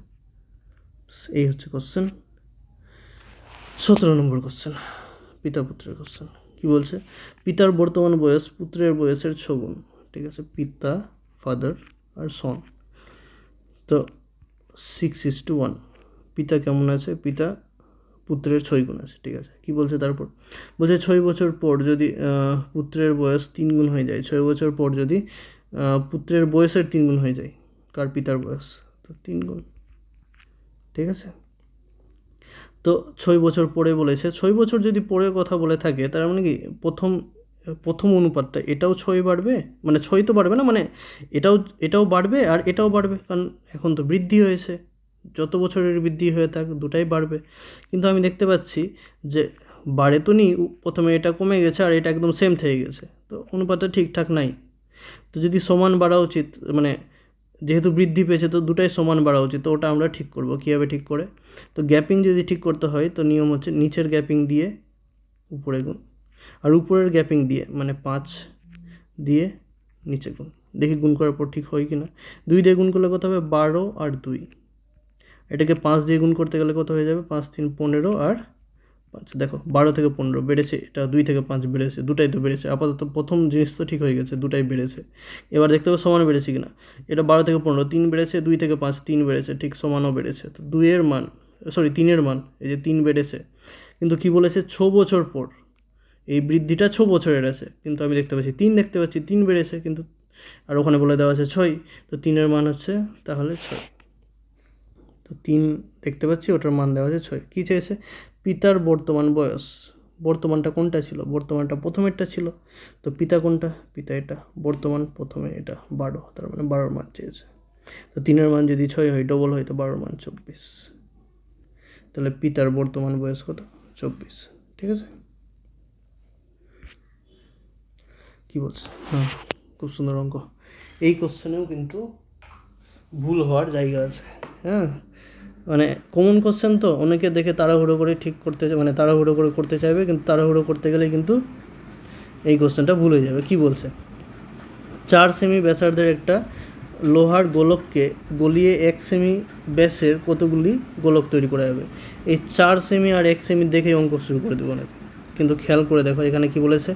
এই হচ্ছে কোশ্চেন। 17 নম্বর কোশ্চেন, পিতা পুত্রের কোশ্চেন। কি বলছে, পিতার বর্তমান বয়স পুত্রের বয়সের 6 গুণ, ঠিক আছে, পিতা ফাদার আর সন, তো 6:1, পিতা কেমন আছে, পিতা পুত্রের 6 গুণ আছে, ঠিক আছে। কি বলছে তারপর, বলছে 6 বছর পর যদি পুত্রের বয়স 3 গুণ হয়ে যায়, 6 বছর পর যদি পুত্রের বয়সের 3 গুণ হয়ে যায়, কার পিতার বয়স, তো 3 গুণ, ঠিক আছে। তো 6 বছর পরে বলেছে, 6 বছর যদি পরে কথা বলে থাকে, তার মানে কি প্রথম অনুপাতটা এটাও 6 বাড়বে, মানে 6 তো বাড়বে না, মানে এটাও বাড়বে আর এটাও বাড়বে, কারণ এখন তো বৃদ্ধি হয়েছে, যত বছরের বৃদ্ধি হয়ে থাক দুটাই বাড়বে। কিন্তু আমি দেখতে পাচ্ছি যে বাড়ে তো নি, প্রথমে এটা কমে গেছে আর এটা একদম সেম থেকে গেছে, তো অনুপাতটা ঠিকঠাক নাই। তো যদি সমান বাড়া উচিত, মানে যেহেতু বৃদ্ধি পেয়েছে তো দুটাই সমান বাড়া উচিত, তো ওটা আমরা ঠিক করব, কীভাবে ঠিক করে, তো গ্যাপিং যদি ঠিক করতে হয় তো নিয়ম হচ্ছে নিচের গ্যাপিং দিয়ে উপরে গুণ, আর উপরের গ্যাপিং দিয়ে মানে 5 দিয়ে নিচে গুণ, দেখি গুণ করার পর ঠিক হয় কি না। 2 দিয়ে গুণ করলে কত হবে, 12 আর 2, এটাকে 5 দিয়ে গুণ করতে গেলে কত হয়ে যাবে, 5 3 15 আর 5, দেখো 12 থেকে 15 বেড়েছে, এটা 2 থেকে 5 বেড়েছে, দুটাই তো বেড়েছে, আপাতত প্রথম জিনিস তো ঠিক হয়ে গেছে, দুটাই বেড়েছে। এবার দেখতে হবে সমান বেড়েছে কিনা, এটা 12 থেকে 15 3 বেড়েছে, 2 থেকে 5 3 বেড়েছে, ঠিক সমানও বেড়েছে, তো 3 এর মান এই যে 3 বেড়েছে, কিন্তু কি বলেছে 6 বছর পর, এই বৃদ্ধিটা 6 বছরের আছে, কিন্তু আমি দেখতে পাচ্ছি 3 দেখতে পাচ্ছি 3 বেড়েছে, কিন্তু আর ওখানে বলে দেওয়া আছে 6, তো 3 এর মান হচ্ছে তাহলে 6, তো 3 দেখতে পাচ্ছি ওটার মান দেওয়া আছে 6। কী চেয়েছে, পিতার বর্তমান বয়স, বর্তমানটা কোনটা ছিল, বর্তমানটা প্রথমেরটা ছিল, তো পিতা কোনটা, পিতা এটা, বর্তমান প্রথমে এটা 12, তার মানে 12 মান চেয়েছে, তো 3 এর মান যদি 6 হয় ডবল হয়, তো 12 মান 24, তাহলে পিতার বর্তমান বয়স কত, 24, ঠিক আছে। কি বলছে, হ্যাঁ খুব সুন্দর অঙ্ক। এই কোশ্চেনেও কিন্তু ভুল হওয়ার জায়গা আছে, হ্যাঁ, মানে কমন কোশ্চেন তো অনেকে দেখে তাড়াহুড়ো করে ঠিক করতে, মানে তাড়াহুড়ো করে করতে চাইবে, কিন্তু তাড়াহুড়ো করতে গেলে কিন্তু এই কোশ্চেনটা ভুল হয়ে যাবে। কি বলছে, 4 সেমি ব্যাসার্ধের একটা লোহার গোলককে গলিয়ে 1 সেমি ব্যাসের কতগুলি গোলক তৈরি করা যাবে। এই 4 সেমি আর 1 সেমি দেখেই অঙ্ক শুরু করে দেবো নাকি, কিন্তু খেয়াল করে দেখো এখানে কি বলেছে,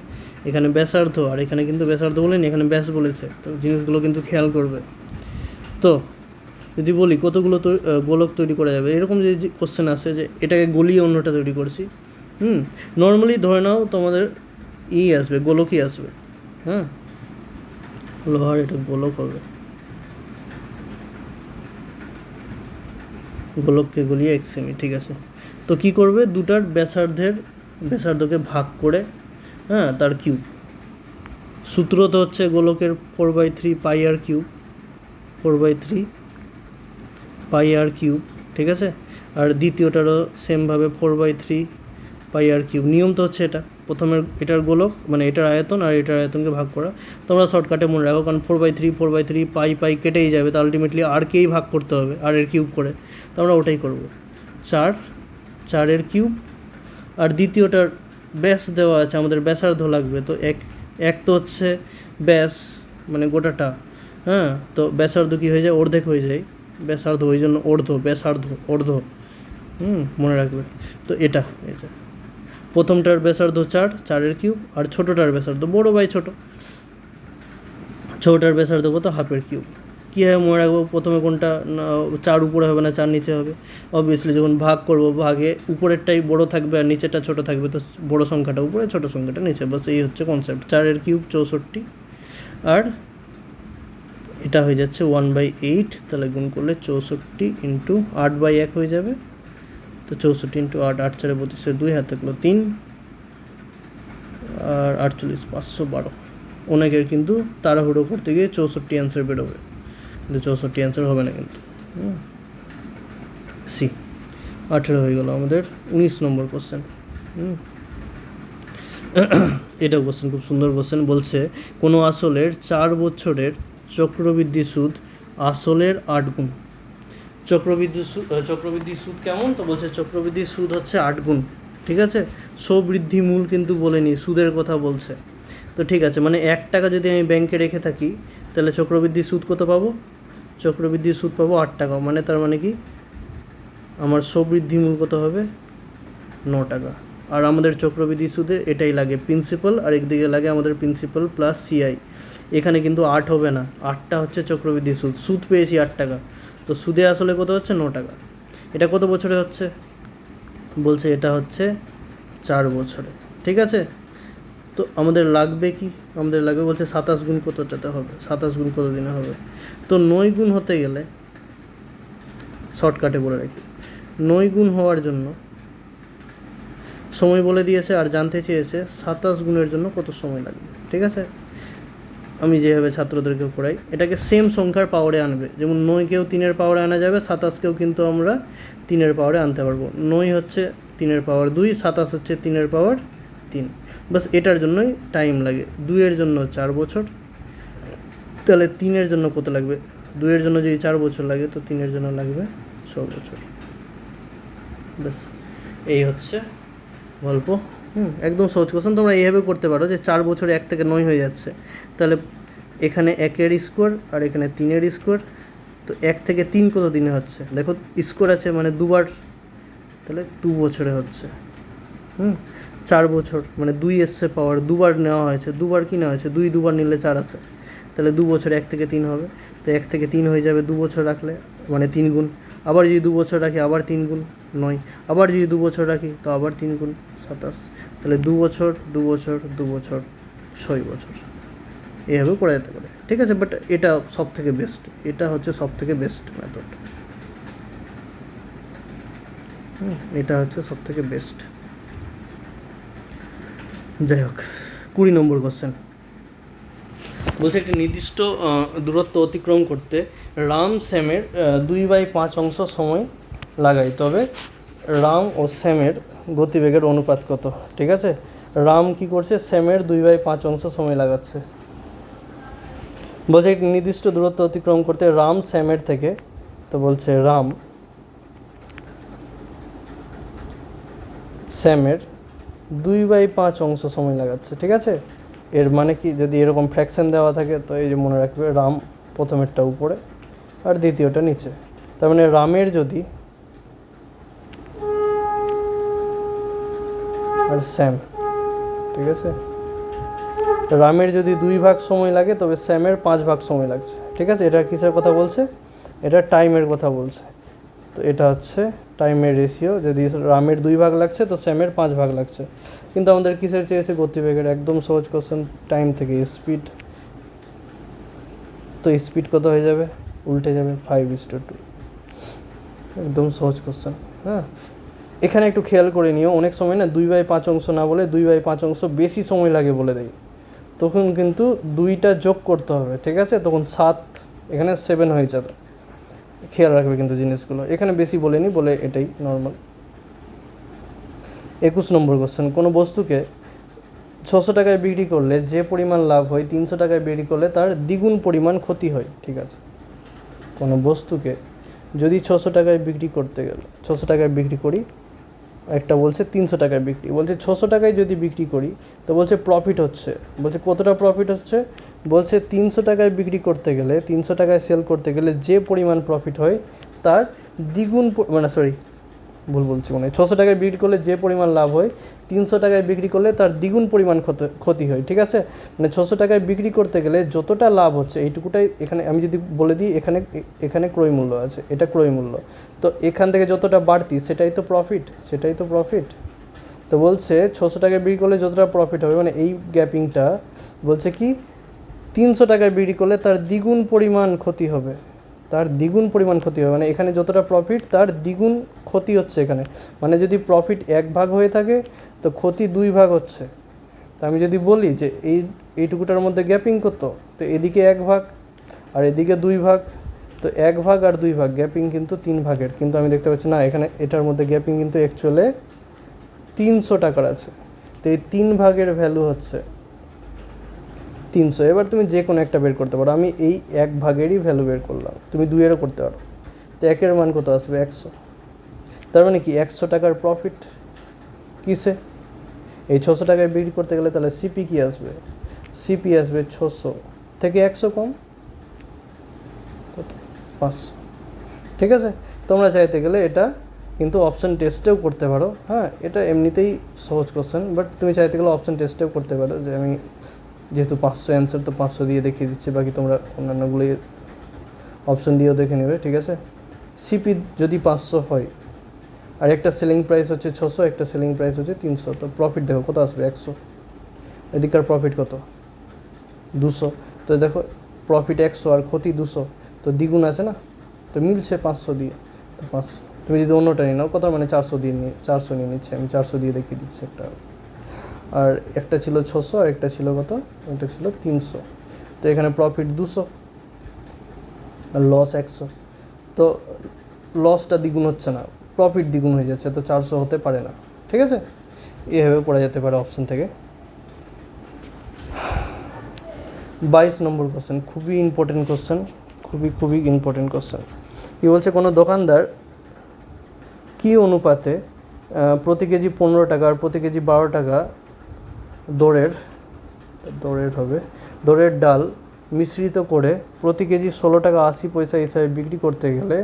এখানে ব্যাসার্ধ আর এখানে কিন্তু ব্যাসার্ধ বলেনি, এখানে ব্যাস বলেছে, তো জিনিসগুলো কিন্তু খেয়াল করবে। তো যদি বলি কতগুলো গোলক তৈরি করা যাবে, এরকম যে কোশ্চেন আসে যে এটাকে গলিয়ে অন্যটা তৈরি করছি, নর্মালি ধরে নাও তোমাদের আসবে, গোলকই আসবে, হ্যাঁ, লোহার এটা গোলক হবে, গোলককে গলিয়ে 1 সেমি, ঠিক আছে। তো কি করবে, দুটার ব্যাসার্ধকে ভাগ করে, হ্যাঁ, তার কিউব, সূত্র তো হচ্ছে গোলকের 4/3 পাই আর কিউব, 4/3 পাই আর কিউব, ঠিক আছে। আর দ্বিতীয়টারও সেমভাবে 4/3 পাই আর কিউব, নিয়ম তো হচ্ছে এটা, প্রথমের এটার গোলক মানে এটার আয়তন আর এটার আয়তনকে ভাগ করা। তোমরা শর্টকাটে মনে রাখো, কারণ 4/3 পাই কেটেই যাবে, তো আলটিমেটলি আরকেই ভাগ করতে হবে আর এর কিউব করে, তো আমরা ওটাই করব। 4 কিউব, আর দ্বিতীয়টার ব্যাস দেওয়া আছে, আমাদের ব্যাসার্ধ লাগবে, তো এক তো হচ্ছে ব্যাস মানে গোটাটা, হ্যাঁ, তো ব্যাসার্ধ কী হয়ে যায়, অর্ধেক হয়ে যায় ব্যাসার্ধ, ওই জন্য অর্ধ মনে রাখবে। তো এটা এই যে প্রথমটার ব্যাসার্ধ 4 কিউব, আর ছোটোটার ব্যাসার্ধ বড় বাই ছোটোটার ব্যাসার্ধ কত, হাফের কিউব। কীভাবে মনে রাখবো, প্রথমে কোনটা 4 উপরে হবে না 4 নিচে হবে, অবভিয়াসলি যখন ভাগ করব ভাগে উপরেরটাই বড় থাকবে আর নিচেরটা ছোট থাকবে, তো বড় সংখ্যাটা উপরে ছোট সংখ্যাটা নিচে, বাস এই হচ্ছে কনসেপ্ট। 4 কিউব 64, আর এটা হয়ে যাচ্ছে 1/8, তাহলে গুণ করলে 64 ইন্টু 8/1 হয়ে যাবে, তো 64 ইন্টু 8, 8 4 32, 2 হাতে থাকলো 3, আর 48 512। অনেকের কিন্তু তাড়াহুড়ো করতে গিয়ে 64 অ্যান্সার বেরোবে, কিন্তু 64 অ্যান্সার হবে না কিন্তু। সি 18 হয়ে গেল আমাদের 19 নম্বর কোশ্চেন। এটাও কোশ্চেন খুব সুন্দর কোশ্চেন, বলছে কোনো আসলের 4 বছরের চক্রবৃদ্ধি সুদ আসলের 8 গুণ। চক্রবৃদ্ধি সুদ কেমন, তো বলছে চক্রবৃদ্ধি সুদ হচ্ছে 8 গুণ, ঠিক আছে। সবৃদ্ধি মূল কিন্তু বলেনি, সুদের কথা বলছে। তো ঠিক আছে, মানে 1 টাকা যদি আমি ব্যাংকে রেখে থাকি, তাহলে চক্রবৃদ্ধি সুদ কত পাবো, চক্রবৃদ্ধি সুদ পাবো 8 টাকা, মানে তার মানে কি আমার সবৃদ্ধি মূল কত হবে, 9 টাকা। আর আমাদের চক্রবৃদ্ধি সুদে এটাই লাগে প্রিন্সিপাল, আর একদিকে লাগে আমাদের প্রিন্সিপাল প্লাস সিআই। এখানে কিন্তু 8 হবে না, 8টা হচ্ছে চক্রবৃদ্ধি সুদ পেয়েছি 8 টাকা, তো সুদে আসলে কত হচ্ছে, 9 টাকা। এটা কত বছরে হচ্ছে, বলছে এটা হচ্ছে 4 বছরে, ঠিক আছে। তো আমাদের লাগবে কি, আমাদের লাগবে বলছে 27 গুণ কতটাতে হবে, 27 গুণ কত দিনে হবে, তো 9 গুণ হতে গেলে শর্টকাটে বলে রাখি, 9 গুণ হওয়ার জন্য সময় বলে দিয়েছে, আর জানতে চেয়েছে 27 গুণের জন্য কত সময় লাগবে, ঠিক আছে। আমি যেভাবে ছাত্রদেরকে পড়াই, এটাকে সেম সংখ্যার পাওয়ারে আনবে, যেমন 9কেও 3-এর পাওয়ারে আনা যাবে, 27কেও কিন্তু আমরা 3-এর পাওয়ারে আনতে পারবো। 9 হচ্ছে 3-এর পাওয়ার 2, 27 হচ্ছে 3-এর পাওয়ার 3, বাস এটার জন্যই টাইম লাগে। 2-এর জন্য 4 বছর, তাহলে 3-এর জন্য কত লাগবে, 2-এর জন্য যদি 4 বছর লাগে, তো 3-এর জন্য লাগবে 6 বছর, বাস এই হচ্ছে গল্প। একদম সহজ কোশ্চেন, তোমরা এইভাবে করতে পারো যে 4 বছরে 1 থেকে 9 হয়ে যাচ্ছে, তাহলে এখানে 1-এর স্কোয়ার আর এখানে 3-এর স্কোয়ার, তো 1 থেকে 3 কত দিনে হচ্ছে, দেখো স্কোয়ার আছে মানে দুবার, তাহলে 2 বছরে হচ্ছে। 4 বছর মানে 2 এসছে পাওয়ার, দুবার নেওয়া হয়েছে, দুবার কি নেওয়া হয়েছে, 2 দুবার নিলে 4 আসে, তাহলে 2 বছরে 1 থেকে 3 হবে, তো 1 থেকে 3 হয়ে যাবে 2 বছর রাখলে, মানে 3 গুণ, আবার যদি 2 বছর রাখি আবার 3 গুণ 9, আবার যদি 2 বছর রাখি তো আবার 3 গুণ 27, তাহলে 2 বছর 2 বছর 2 বছর 6 বছর, এভাবে করা যেতে পারে, ঠিক আছে। বাট এটা সব থেকে বেস্ট, এটা হচ্ছে সব থেকে বেস্ট মেথড, এটা হচ্ছে সব থেকে বেস্ট। যাই হোক, 20 নম্বর কোশ্চেন, বলছে একটি নির্দিষ্ট দূরত্ব অতিক্রম করতে রাম শ্যামের 2/5 অংশ সময় লাগায়, তবে রাম ও শ্যামের গতিবেগের অনুপাত কত, ঠিক আছে। রাম কি করছে, শ্যামের 2/5 অংশ সময় লাগাচ্ছে। বলছে একটি নির্দিষ্ট দূরত্ব অতিক্রম করতে রাম শ্যামের থেকে, তো বলছে রাম শ্যামের 2/5 অংশ সময় লাগাচ্ছে, ঠিক আছে। এর মানে কি, যদি এরকম ফ্র্যাকশন দেওয়া থাকে, তো এই যে মনে রাখবে রাম প্রথমেরটা উপরে আর দ্বিতীয়টা নিচে, তার মানে রামের যদি আর শ্যাম, ঠিক আছে, রামের যদি 2 ভাগ সময় লাগে, তবে শ্যামের 5 ভাগ সময় লাগছে, ঠিক আছে। এটা কিসের কথা বলছে, এটা টাইমের কথা বলছে, তো এটা হচ্ছে টাইমের রেশিও, যদি রামের 2 ভাগ লাগছে তো শ্যামের 5 ভাগ লাগছে, কিন্তু আমাদের কিসের চেয়েছে, গতিবেগের। একদম সহজ কোশ্চেন, টাইম থেকে স্পিড, তো স্পিড কত হয়ে যাবে, উল্টে যাবে 5:2, একদম সহজ কোশ্চেন। হ্যাঁ, এখানে একটু খেয়াল করে নিও, অনেক সময় না 2/5 অংশ না বলে 2/5 অংশ বেশি সময় লাগে বলে দেয়, তখন কিন্তু 2টা যোগ করতে হবে, ঠিক আছে, তখন 7 এখানে 7 হয়ে যাবে, খেয়াল রাখবে কিন্তু জিনিসগুলো। এখানে বেশি বলেনি বলে এটাই নর্মাল। 21 নম্বর কোশ্চেন, কোনো বস্তুকে 600 টাকায় বিক্রি করলে যে পরিমাণ লাভ হয় 300 টাকায় বিক্রি করলে তার দ্বিগুণ পরিমাণ ক্ষতি হয়। ঠিক আছে, কোনো বস্তুকে যদি 600 টাকায় বিক্রি করতে গেলে 600 টাকায় বিক্রি করি, একটা বলছে 300 টাকায় বিক্রি, বলছে 600 টাকায় যদি বিক্রি করি তো বলছে প্রফিট হচ্ছে, বলছে কতটা প্রফিট হচ্ছে, বলছে 300 টাকায় বিক্রি করতে গেলে 300 টাকায় সেল করতে গেলে যে পরিমাণ প্রফিট হয় তার দ্বিগুণ, মানে সরি ভুল বলছি, মানে 600 টাকায় বিক্রি করলে যে পরিমাণ লাভ হয় 300 টাকায় বিক্রি করলে তার দ্বিগুণ পরিমাণ ক্ষতি হয়। ঠিক আছে, মানে 600 টাকায় বিক্রি করতে গেলে যতটা লাভ হচ্ছে এইটুকুটাই, এখানে আমি যদি বলে দিই এখানে এখানে ক্রয় মূল্য আছে, এটা ক্রয় মূল্য, তো এখান থেকে যতটা বাড়তি সেটাই তো প্রফিট। তো বলছে 600 টাকায় বিক্রি করলে যতটা প্রফিট হবে, মানে এই গ্যাপিংটা বলছে কি 300 টাকায় বিক্রি করলে তার দ্বিগুণ পরিমাণ ক্ষতি হবে, মানে এখানে যতটা প্রফিট তার দ্বিগুণ ক্ষতি হচ্ছে এখানে, মানে যদি প্রফিট 1 ভাগ হয়ে থাকে তো ক্ষতি 2 ভাগ হচ্ছে। তো আমি যদি বলি যে এইটুকুটার মধ্যে গ্যাপিং কত, তো এদিকে 1 ভাগ আর এদিকে 2 ভাগ, তো 1 ভাগ আর 2 ভাগ গ্যাপিং কিন্তু 3 ভাগের, কিন্তু আমি দেখতে পাচ্ছি না এখানে এটার মধ্যে গ্যাপিং কিন্তু অ্যাকচুয়ালি 300 টাকার আছে। তো এই 3 ভাগের ভ্যালু হচ্ছে 300। এবার তুমি যে কোনো একটা বের করতে পারো, আমি এই 1 ভাগেরই ভ্যালু বের করলাম, তুমি 2-এরও করতে পারো। তো 1-এর মান কত আসবে 100, তার মানে কি 100 টাকার প্রফিট কিসে, এই 600 টাকায় বিক্রি করতে গেলে তাহলে সিপি কি আসবে, সিপি আসবে 600 থেকে 100 কম 500। ঠিক আছে, তোমরা চাইতে গেলে এটা কিন্তু অপশান টেস্টেও করতে পারো, হ্যাঁ এটা এমনিতেই সহজ কোশ্চেন, বাট তুমি চাইতে গেলে অপশান টেস্টেও করতে পারো, যে আমি যেহেতু 500 অ্যান্সার তো 500 দিয়ে দেখিয়ে দিচ্ছি, বাকি তোমরা অন্যান্যগুলোই অপশান দিয়েও দেখে নেবে। ঠিক আছে, সিপি যদি 500 হয় আর একটা সেলিং প্রাইস হচ্ছে 600, একটা সেলিং প্রাইস হচ্ছে 300, তো প্রফিট দেখো কত আসবে 100, এদিককার প্রফিট কত 200, তো দেখো প্রফিট 100 আর ক্ষতি 200, তো দ্বিগুণ আছে না, তো মিলছে 500 দিয়ে, তো 500। তুমি যদি অন্যটা নিয়ে নাও কত, মানে 400 নিয়ে নিচ্ছে, আমি 400 দিয়ে দেখিয়ে দিচ্ছি একটা, আর একটা ছিল 600 আর একটা ছিল কত, একটা ছিল 300, তো এখানে প্রফিট 200 আর লস 100, তো লসটা দ্বিগুণ হচ্ছে না, প্রফিট দ্বিগুণ হয়ে যাচ্ছে, তো 400 হতে পারে না। ঠিক আছে, এভাবে পড়া যেতে পারে অপশন থেকে। 22 নম্বর কোশ্চেন, খুবই ইম্পর্টেন্ট কোশ্চেন, খুবই ইম্পর্টেন্ট কোশ্চেন। কী বলছে, কোনো দোকানদার কী অনুপাতে প্রতি কেজি 15 টাকা আর প্রতি কেজি 12 টাকা দরের ডাল মিশ্রিত করে প্রতি কেজি 16 টাকা 80 পয়সা হিসাবে বিক্রি করতে গেলে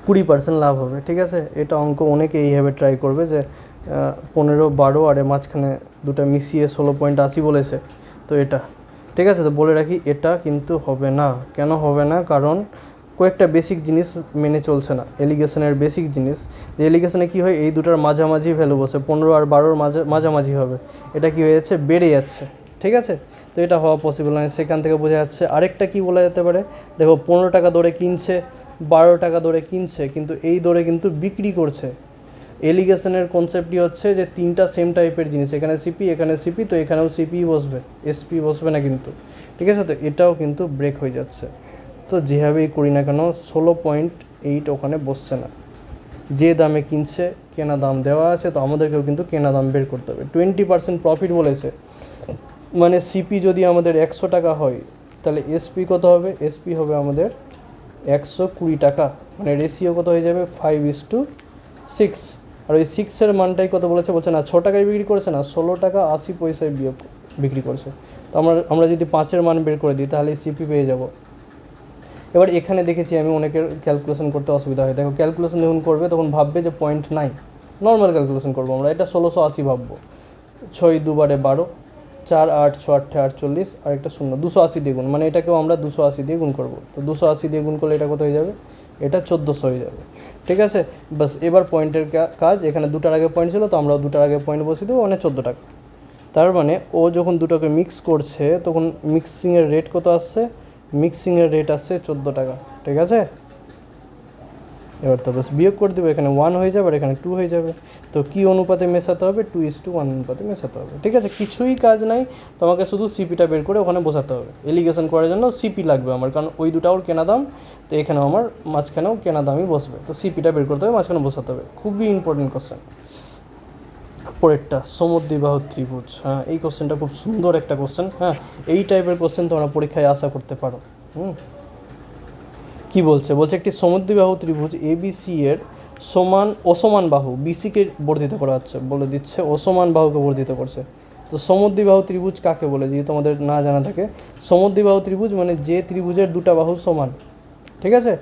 20% লাভ হবে। ঠিক আছে, এটা অঙ্ক অনেকে এইভাবে ট্রাই করবে যে 15, 12 আর মাঝখানে দুটা মিশিয়ে 16.80 বলেছে, তো এটা ঠিক আছে। তো বলে রাখি এটা কিন্তু হবে না। কেন হবে না? কারণ কয়েকটা বেসিক জিনিস মেনে চলছে না, এলিগেশনের বেসিক জিনিস। যে এলিগেশনে কী হয়, এই দুটার মাঝামাঝি ভ্যালু বসে, 15 আর 12 মাঝামাঝি হবে, এটা কী হয়ে যাচ্ছে, বেড়ে যাচ্ছে। ঠিক আছে, তো এটা হওয়া পসিবল নয়, সেখান থেকে বোঝা যাচ্ছে। আরেকটা কি বলা যেতে পারে, দেখো 15 টাকা দরে কিনছে, 12 টাকা দরে কিনছে, কিন্তু এই দরে কিন্তু বিক্রি করছে। এলিগেশনের কনসেপ্টই হচ্ছে যে তিনটা সেম টাইপের জিনিস, এখানে সিপি, এখানে সিপি, তো এখানেও সিপি বসবে, এসপি বসবে না কিন্তু। ঠিক আছে, তো এটাও কিন্তু ব্রেক হয়ে যাচ্ছে। তো যেভাবেই করি না কেন 16.8 ওখানে বসছে না। যে দামে কিনছে কেনা দাম দেওয়া আছে, তো আমাদেরকেও কিন্তু কেনা দাম বের করতে হবে। 20% প্রফিট বলেছে, মানে সিপি যদি আমাদের 100 টাকা হয় তাহলে এসপি কত হবে, এসপি হবে আমাদের 120 টাকা, মানে রেশিও কত হয়ে যাবে 5:6। আর ওই 6-এর মানটাই কত বলেছে, বলছে না 6 টাকায় বিক্রি করেছে না, 16 টাকা 80 পয়সায় বিক্রি করেছে। তো আমরা যদি 5-এর মান বের করে দিই তাহলে সিপি পেয়ে যাব। এবার এখানে দেখেছি আমি অনেকের ক্যালকুলেশন করতে অসুবিধা হয়। দেখো ক্যালকুলেশন যখন করবে তখন ভাববে যে পয়েন্ট নাই, নর্মাল ক্যালকুলেশন করবো আমরা, এটা 1680 ভাববো, 6 2 12, 4 8 6 8 48 আর একটা 0, 280 দিয়ে গুণ, মানে এটাকেও আমরা 280 দিয়ে গুণ করবো। তো 280 দিয়ে গুণ করলে এটা কত হয়ে যাবে, এটা 1400 হয়ে যাবে। ঠিক আছে, বাস এবার পয়েন্টের কাজ, এখানে 2টার আগে পয়েন্ট ছিল, তো আমরা 2টার আগে পয়েন্ট বসিয়ে দেবো, মানে 14 টাকা। তার মানে ও যখন দুটোকে মিক্স করছে তখন মিক্সিংয়ের রেট কত আসছে, মিক্সিংয়ের রেট আসছে 14 টাকা। ঠিক আছে, এবার তো বাস বিয়োগ করে দেবো, এখানে 1 হয়ে যাবে আর এখানে 2 হয়ে যাবে। তো কী অনুপাতে মেশাতে হবে, 2:1 অনুপাতে মেশাতে হবে। ঠিক আছে, কিছুই কাজ নাই, তোমাকে শুধু সিপিটা বের করে ওখানে বসাতে হবে। এলিগেশন করার জন্য সিপি লাগবে আমার, কারণ ওই দুটাও কেনা দাম, তো এখানেও আমার মাঝখানেও কেনা দামই বসবে, তো সিপিটা বের করতে হবে, মাঝখানে বসাতে হবে। খুবই ইম্পর্টেন্ট কোশ্চেন। পরেরটা সমদ্বিবাহু ত্রিভুজ। হ্যাঁ, এই কোশ্চেনটা খুব সুন্দর একটা কোশ্চেন। হ্যাঁ, এই টাইপের কোশ্চেন তোমরা পরীক্ষায় আশা করতে পারো। কি বলছে একটি সমদ্বিবাহু ত্রিভুজ এবিসি এর অসমান বাহু বিসিকে বর্ধিত করা হচ্ছে, বলে দিচ্ছে অসমান বাহুকে বর্ধিত করছে। তো সমদ্বিবাহু ত্রিভুজ কাকে বলে, যদি তোমাদের না জানা থাকে, সমদ্বিবাহু ত্রিভুজ মানে যে ত্রিভুজের দুটা বাহু সমান, ঠিক আছে?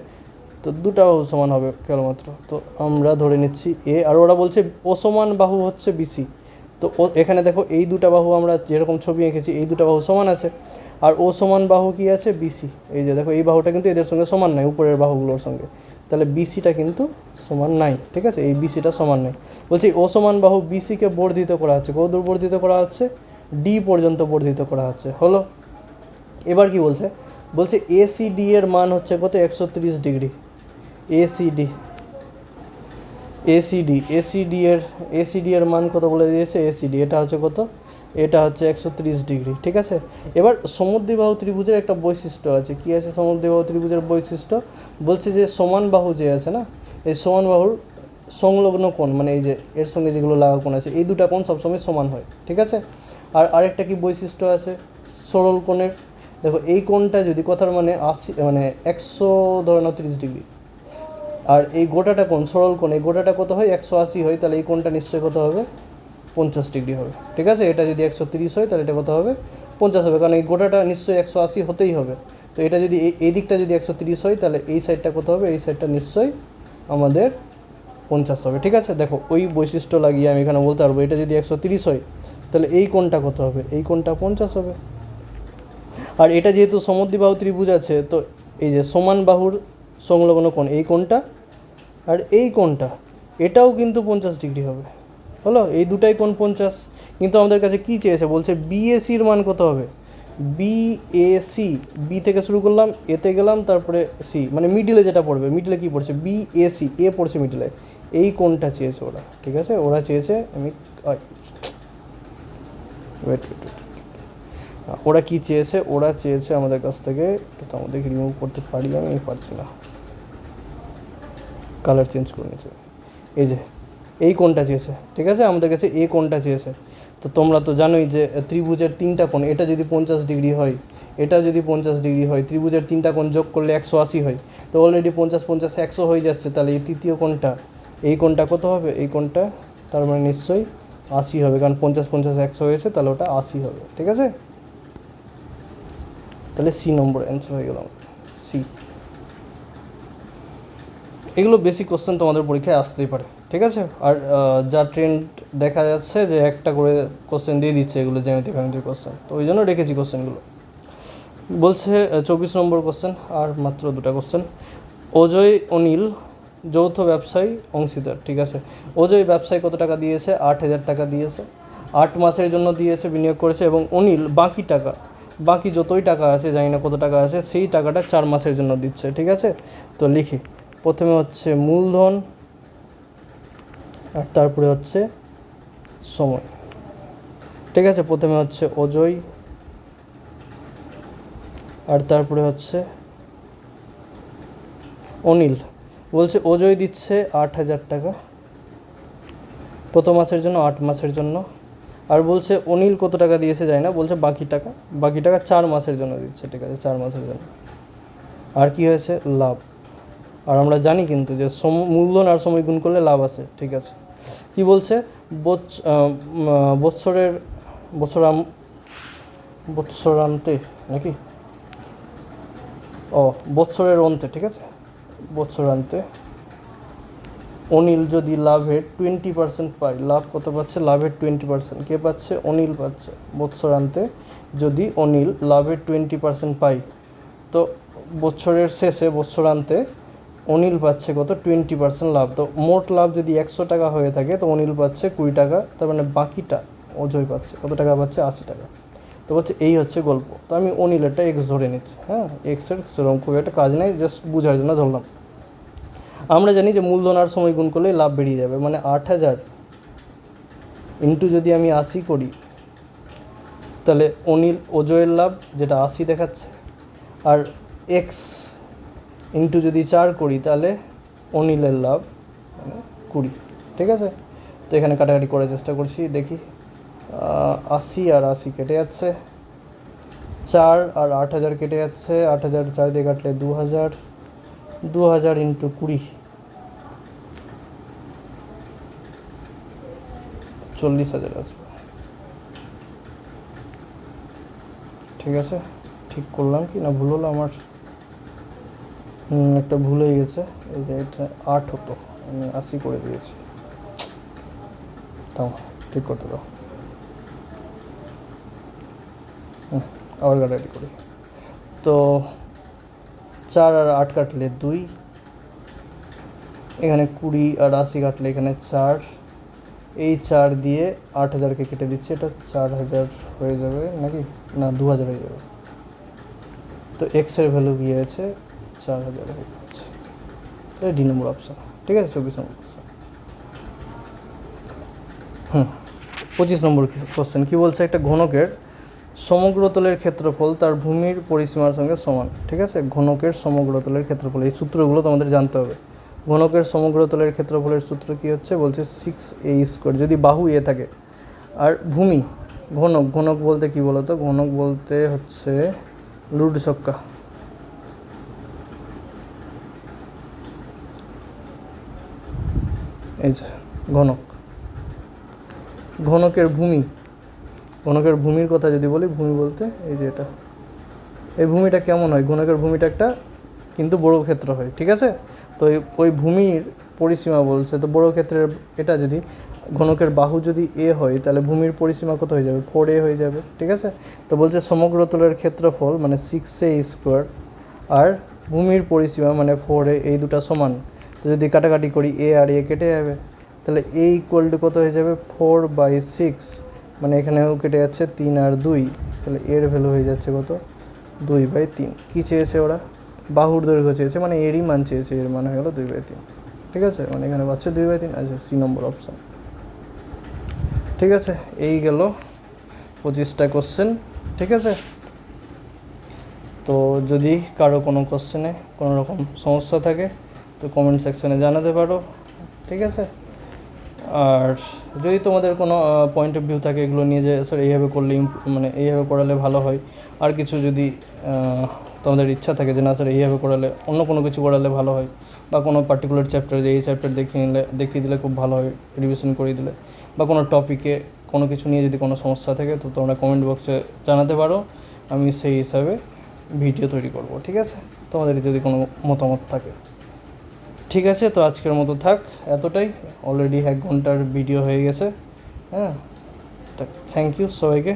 তো দুটা বাহু সমান হবে কেবলমাত্র। তো আমরা ধরে নিচ্ছি এ, আর ওরা বলছে অসমান বাহু হচ্ছে বিসি। তো এখানে দেখো এই দুটা বাহু আমরা যেরকম ছবি এঁকেছি, এই দুটা বাহু সমান আছে, আর অসমান বাহু কি আছে, বিসি। এই যে দেখো এই বাহুটা কিন্তু এদের সঙ্গে সমান নাই, উপরের বাহুগুলোর সঙ্গে, তাহলে বিসিটা কিন্তু সমান নাই, ঠিক আছে? এই বিসিটা সমান নাই। বলছি অসমান বাহু বিসিকে বর্ধিত করা হচ্ছে, কতদূর বর্ধিত করা হচ্ছে, ডি পর্যন্ত বর্ধিত করা হচ্ছে, হলো। এবার কি বলছে এসিডি এর মান হচ্ছে কত, 130 ডিগ্রি। এসিডি এর মান কত বলে দিয়েছে, এসিডি এটা হচ্ছে কত, এটা হচ্ছে 130 ডিগ্রি, ঠিক আছে? এবার সমদ্বিবাহু ত্রিভুজের একটা বৈশিষ্ট্য আছে, কি আছে সমদ্বিবাহু ত্রিভুজের বৈশিষ্ট্য, বলছে যে সমান বাহু যে আছে না, এই সমান বাহুর সংলগ্ন কোণ, মানে এই যে এর সঙ্গে যেগুলো লাগা কোণ আছে, এই দুটা কোণ সবসময় সমান হয়, ঠিক আছে? আর আরেকটা কি বৈশিষ্ট্য আছে সরল কোণের, দেখো এই কোণটা যদি কথার মানে 130 ডিগ্রি, আর এই গোটাটা কোণ সরল কোণ, এই গোটাটা কত হয়, 180 হয়, তাহলে এই কোণটা নিশ্চয়ই কত হবে, 50 ডিগ্রি হবে, ঠিক আছে? এটা যদি 130 হয় তাহলে এটা কত হবে, 50 হবে, কারণ এই গোটাটা নিশ্চয়ই 180 হতেই হবে। তো এটা যদি এই দিকটা যদি 130 হয় তাহলে এই সাইডটা কত হবে, এই সাইডটা নিশ্চয়ই আমাদের 50 হবে, ঠিক আছে? দেখো ওই বৈশিষ্ট্য লাগিয়ে আমি এখানে বলতে পারবো এটা যদি 130 হয় তাহলে এই কোণটা কত হবে, এই কোণটা 50 হবে। আর এটা যেহেতু সমদ্বিবাহু ত্রিভুজ আছে, তো এই যে সমান বাহুর সংলগ্ন কোণ, এই কোণটা আর এই কোণটা, এটাও কিন্তু 50 ডিগ্রি হবে, হলো। এই দুটাই কোণ 50, কিন্তু আমাদের কাছে কী চেয়েছে, বলছে বিএসির মান কত হবে, বিএসি, বি থেকে শুরু করলাম, এতে গেলাম, তারপরে সি, মানে মিডিলে যেটা পড়বে, মিডিলে কী পড়ছে, বিএসি, এ পড়ছে মিডিলে, এই কোণটা চেয়েছে ওরা, ঠিক আছে? ওরা চেয়েছে, আমি ওরা কী চেয়েছে, ওরা চেয়েছে আমাদের কাছ থেকে, একটু তো আমাদেরকে রিমুভ করতে পারি, আমি পারছি না, কালার চেঞ্জ করে নিয়েছে, এই যে এই কোণটা চেয়েছে, ঠিক আছে? আমাদের কাছে এই কোণটা চেয়েছে। তো তোমরা তো জানোই যে ত্রিভুজের তিনটা কোণ, এটা যদি 50 ডিগ্রি হয়, এটা যদি 50 ডিগ্রি হয়, ত্রিভুজের তিনটা কোণ যোগ করলে 180 হয়, তো অলরেডি 50 50 100 হয়ে যাচ্ছে, তাহলে এই তৃতীয় কোণটা, এই কোণটা কত হবে, এই কোণটা তার মানে নিশ্চয়ই 80 হবে, কারণ 50 50 100 হয়েছে, তাহলে ওটা 80 হবে, ঠিক আছে? তাহলে সি নম্বর অ্যান্সার হয়ে গেল, সি। এগুলো বেসিক কোশ্চেন তোমাদের পরীক্ষায় আসতেই পারে, ঠিক আছে? আর যা ট্রেন্ড দেখা যাচ্ছে যে একটা করে কোশ্চেন দিয়ে দিচ্ছে এগুলো জ্যামিতি ফ্যামিতি কোশ্চেন, তো ওই জন্য রেখেছি কোশ্চেনগুলো। বলছে 24 নম্বর কোশ্চেন, আর মাত্র দুটা কোশ্চেন। অজয় অনিল যৌথ ব্যবসায়ী অংশীদার, ঠিক আছে? অজয় ব্যবসায় কত টাকা দিয়েছে, 8,000 টাকা দিয়েছে, 8 মাসের জন্য দিয়েছে, বিনিয়োগ করেছে, এবং অনিল বাকি যতই টাকা আছে, জানি না কত টাকা আছে, সেই টাকাটা 4 মাসের জন্য দিচ্ছে, ঠিক আছে? তো লিখি, প্রথমে হচ্ছে মূলধন, আর তারপরে হচ্ছে সময়, ঠিক আছে? প্রথমে হচ্ছে অজয়, আর তারপরে হচ্ছে অনিল। বলছে অজয় দিচ্ছে 8,000 টাকা প্রথম মাসের জন্য, 8 মাসের জন্য, আর বলছে অনিল কত টাকা দিয়েছে যায় না, বলছে বাকি টাকা 4 মাসের জন্য দিচ্ছে, ঠিক আছে? 4 মাসের জন্য। আর কি হয়েছে, লাভ। আর আমরা জানি কিন্তু যে মূলধন আর সময় গুণ করলে লাভ আছে, ঠিক আছে? কি বলছে, বৎসরান্তে নাকি, বৎসরের অন্তে, ঠিক আছে? বৎসরান্তে অনিল যদি লাভের 20% পায়, লাভ কত পাচ্ছে, লাভের 20%, কে পাচ্ছে, অনিল পাচ্ছে। বৎসরান্তে যদি অনিল লাভের 20% পায়, তো বছরের শেষে বৎসরান্তে অনিল পাচ্ছে কত, 20% লাভ। তো মোট লাভ যদি 100 টাকা হয়ে থাকে, তো অনিল পাচ্ছে 20 টাকা, তার মানে বাকিটা অজয় পাচ্ছে কত টাকা পাচ্ছে, 80 টাকা। তো বলছে এই হচ্ছে গল্প। তো আমি অনিলেরটা এক্স ধরে নিচ্ছি, হ্যাঁ, এক্সের সেরকম খুব একটা কাজ নেই, জাস্ট বোঝার জন্য ধরলাম। আমরা জানি যে মূলধন আর সময় গুণ করলে লাভ বেরিয়ে যাবে, মানে 8,000 ইন্টু যদি আমি 80 করি, তাহলে অজয়ের লাভ যেটা 80 দেখাচ্ছে, আর এক্স ইন্টু যদি 4 করি, তাহলে অনিলের লাভ মানে 20, ঠিক আছে? তো এখানে কাটাকাটি করার চেষ্টা করছি, দেখি 80 আর 80 কেটে যাচ্ছে, 4 আর 8000 কেটে যাচ্ছে, 8000 4 দিয়ে কাটলে 2000, 2000 ইন্টু 20 40,000 আসবে। ঠিক আছে, ঠিক করলাম কি না ভুল হলো আমার? একটা ভুল হয়ে গেছে, এই যে এটা 8 হতো, আমি 80 করে দিয়েছি। তাও ঠিক করতে দাও, আবার কাটাকাটি করি। তো 4 আর 8 কাটলে 2, এখানে 20 আর 80 কাটলে এখানে 4, এই 4 দিয়ে 8000কে কেটে দিচ্ছি, এটা 4000 হয়ে যাবে নাকি না 2000 হয়ে যাবে। তো এক্সের ভ্যালু গিয়ে আছে 4000 হয়ে যাচ্ছে, তাহলে ডি নম্বর অপশান। ঠিক আছে, 24 নম্বর কোশ্চেন। 25 নম্বর কোশ্চেন কী বলছে, একটা ঘনকের সমগ্রতলের ক্ষেত্রফল তার ভূমির পরিসীমার সঙ্গে সমান। ঠিক আছে, ঘনকের সমগ্রতলের ক্ষেত্রফল, এই সূত্রগুলো তোমাদের জানতে হবে। ঘনকের সমগ্রতলের ক্ষেত্রফলের সূত্র কী হচ্ছে, বলছে 6a², যদি বাহু এ থাকে। আর ভূমি ঘনক, ঘনক বলতে কী বলো তো, ঘনক বলতে হচ্ছে লুড ছক্কা। এই যে ঘনক, ঘনকের ভূমি, ঘনকের ভূমির কথা যদি বলি, ভূমি বলতে এই যে এটা, এই ভূমিটা কেমন হয়, ঘনকের ভূমিটা একটা কিন্তু বর্গক্ষেত্র হয়। ঠিক আছে, তো ওই ভূমির পরিসীমা বলছে, তো বর্গক্ষেত্রের এটা যদি ঘনকের বাহু যদি এ হয়, তাহলে ভূমির পরিসীমা কত হয়ে যাবে, 4a হয়ে যাবে। ঠিক আছে, তো বলছে সমগ্রতলের ক্ষেত্রফল মানে 6a², আর ভূমির পরিসীমা মানে 4a, এই দুটা সমান। তো যদি কাটাকাটি করি, এ আর এ কেটে যাবে, তাহলে এ ইকুয়াল টু কত হয়ে যাবে, 4/6, মানে এখানেও কেটে যাচ্ছে 3 আর 2, তাহলে এর ভ্যালু হয়ে যাচ্ছে কত, 2/3। কী চেয়েছে ওরা, বাহুর দৈর্ঘ্য চেয়েছে, মানে এরই মান চেয়েছে, এর মান হয়ে গেলো 2/3। ঠিক আছে, মানে এখানে পাচ্ছে 2/3। আচ্ছা, সি নম্বর অপশান। ঠিক আছে, এই গেল 25টা কোশ্চেন। ঠিক আছে, তো যদি কারো কোনো কোশ্চেনে কোনো রকম সমস্যা থাকে তো কমেন্ট সেকশানে জানাতে পারো। ঠিক আছে, আর যদি তোমাদের কোনো পয়েন্ট অফ ভিউ থাকে এগুলো নিয়ে, যে স্যার এইভাবে করলে মানে এইভাবে করালে ভালো হয়, আর কিছু যদি তোমাদের ইচ্ছা থাকে যে না স্যার এইভাবে করালে অন্য কোনো কিছু করালে ভালো হয়, বা কোনো পার্টিকুলার চ্যাপ্টার, যে এই চ্যাপ্টার দেখিয়ে দিলে খুব ভালো হয়, রিভিশন করে দিলে, বা কোনো টপিকে কোনো কিছু নিয়ে যদি কোনো সমস্যা থাকে তো তোমরা কমেন্ট বক্সে জানাতে পারো, আমি সেই হিসাবে ভিডিও তৈরি করব। ঠিক আছে, তোমাদের যদি কোনো মতামত থাকে। ঠিক আছে, তো আজকের মতো থাক, এতটাই, অলরেডি 1 ঘন্টার ভিডিও হয়ে গেছে। হ্যাঁ, থ্যাংক ইউ সবাইকে।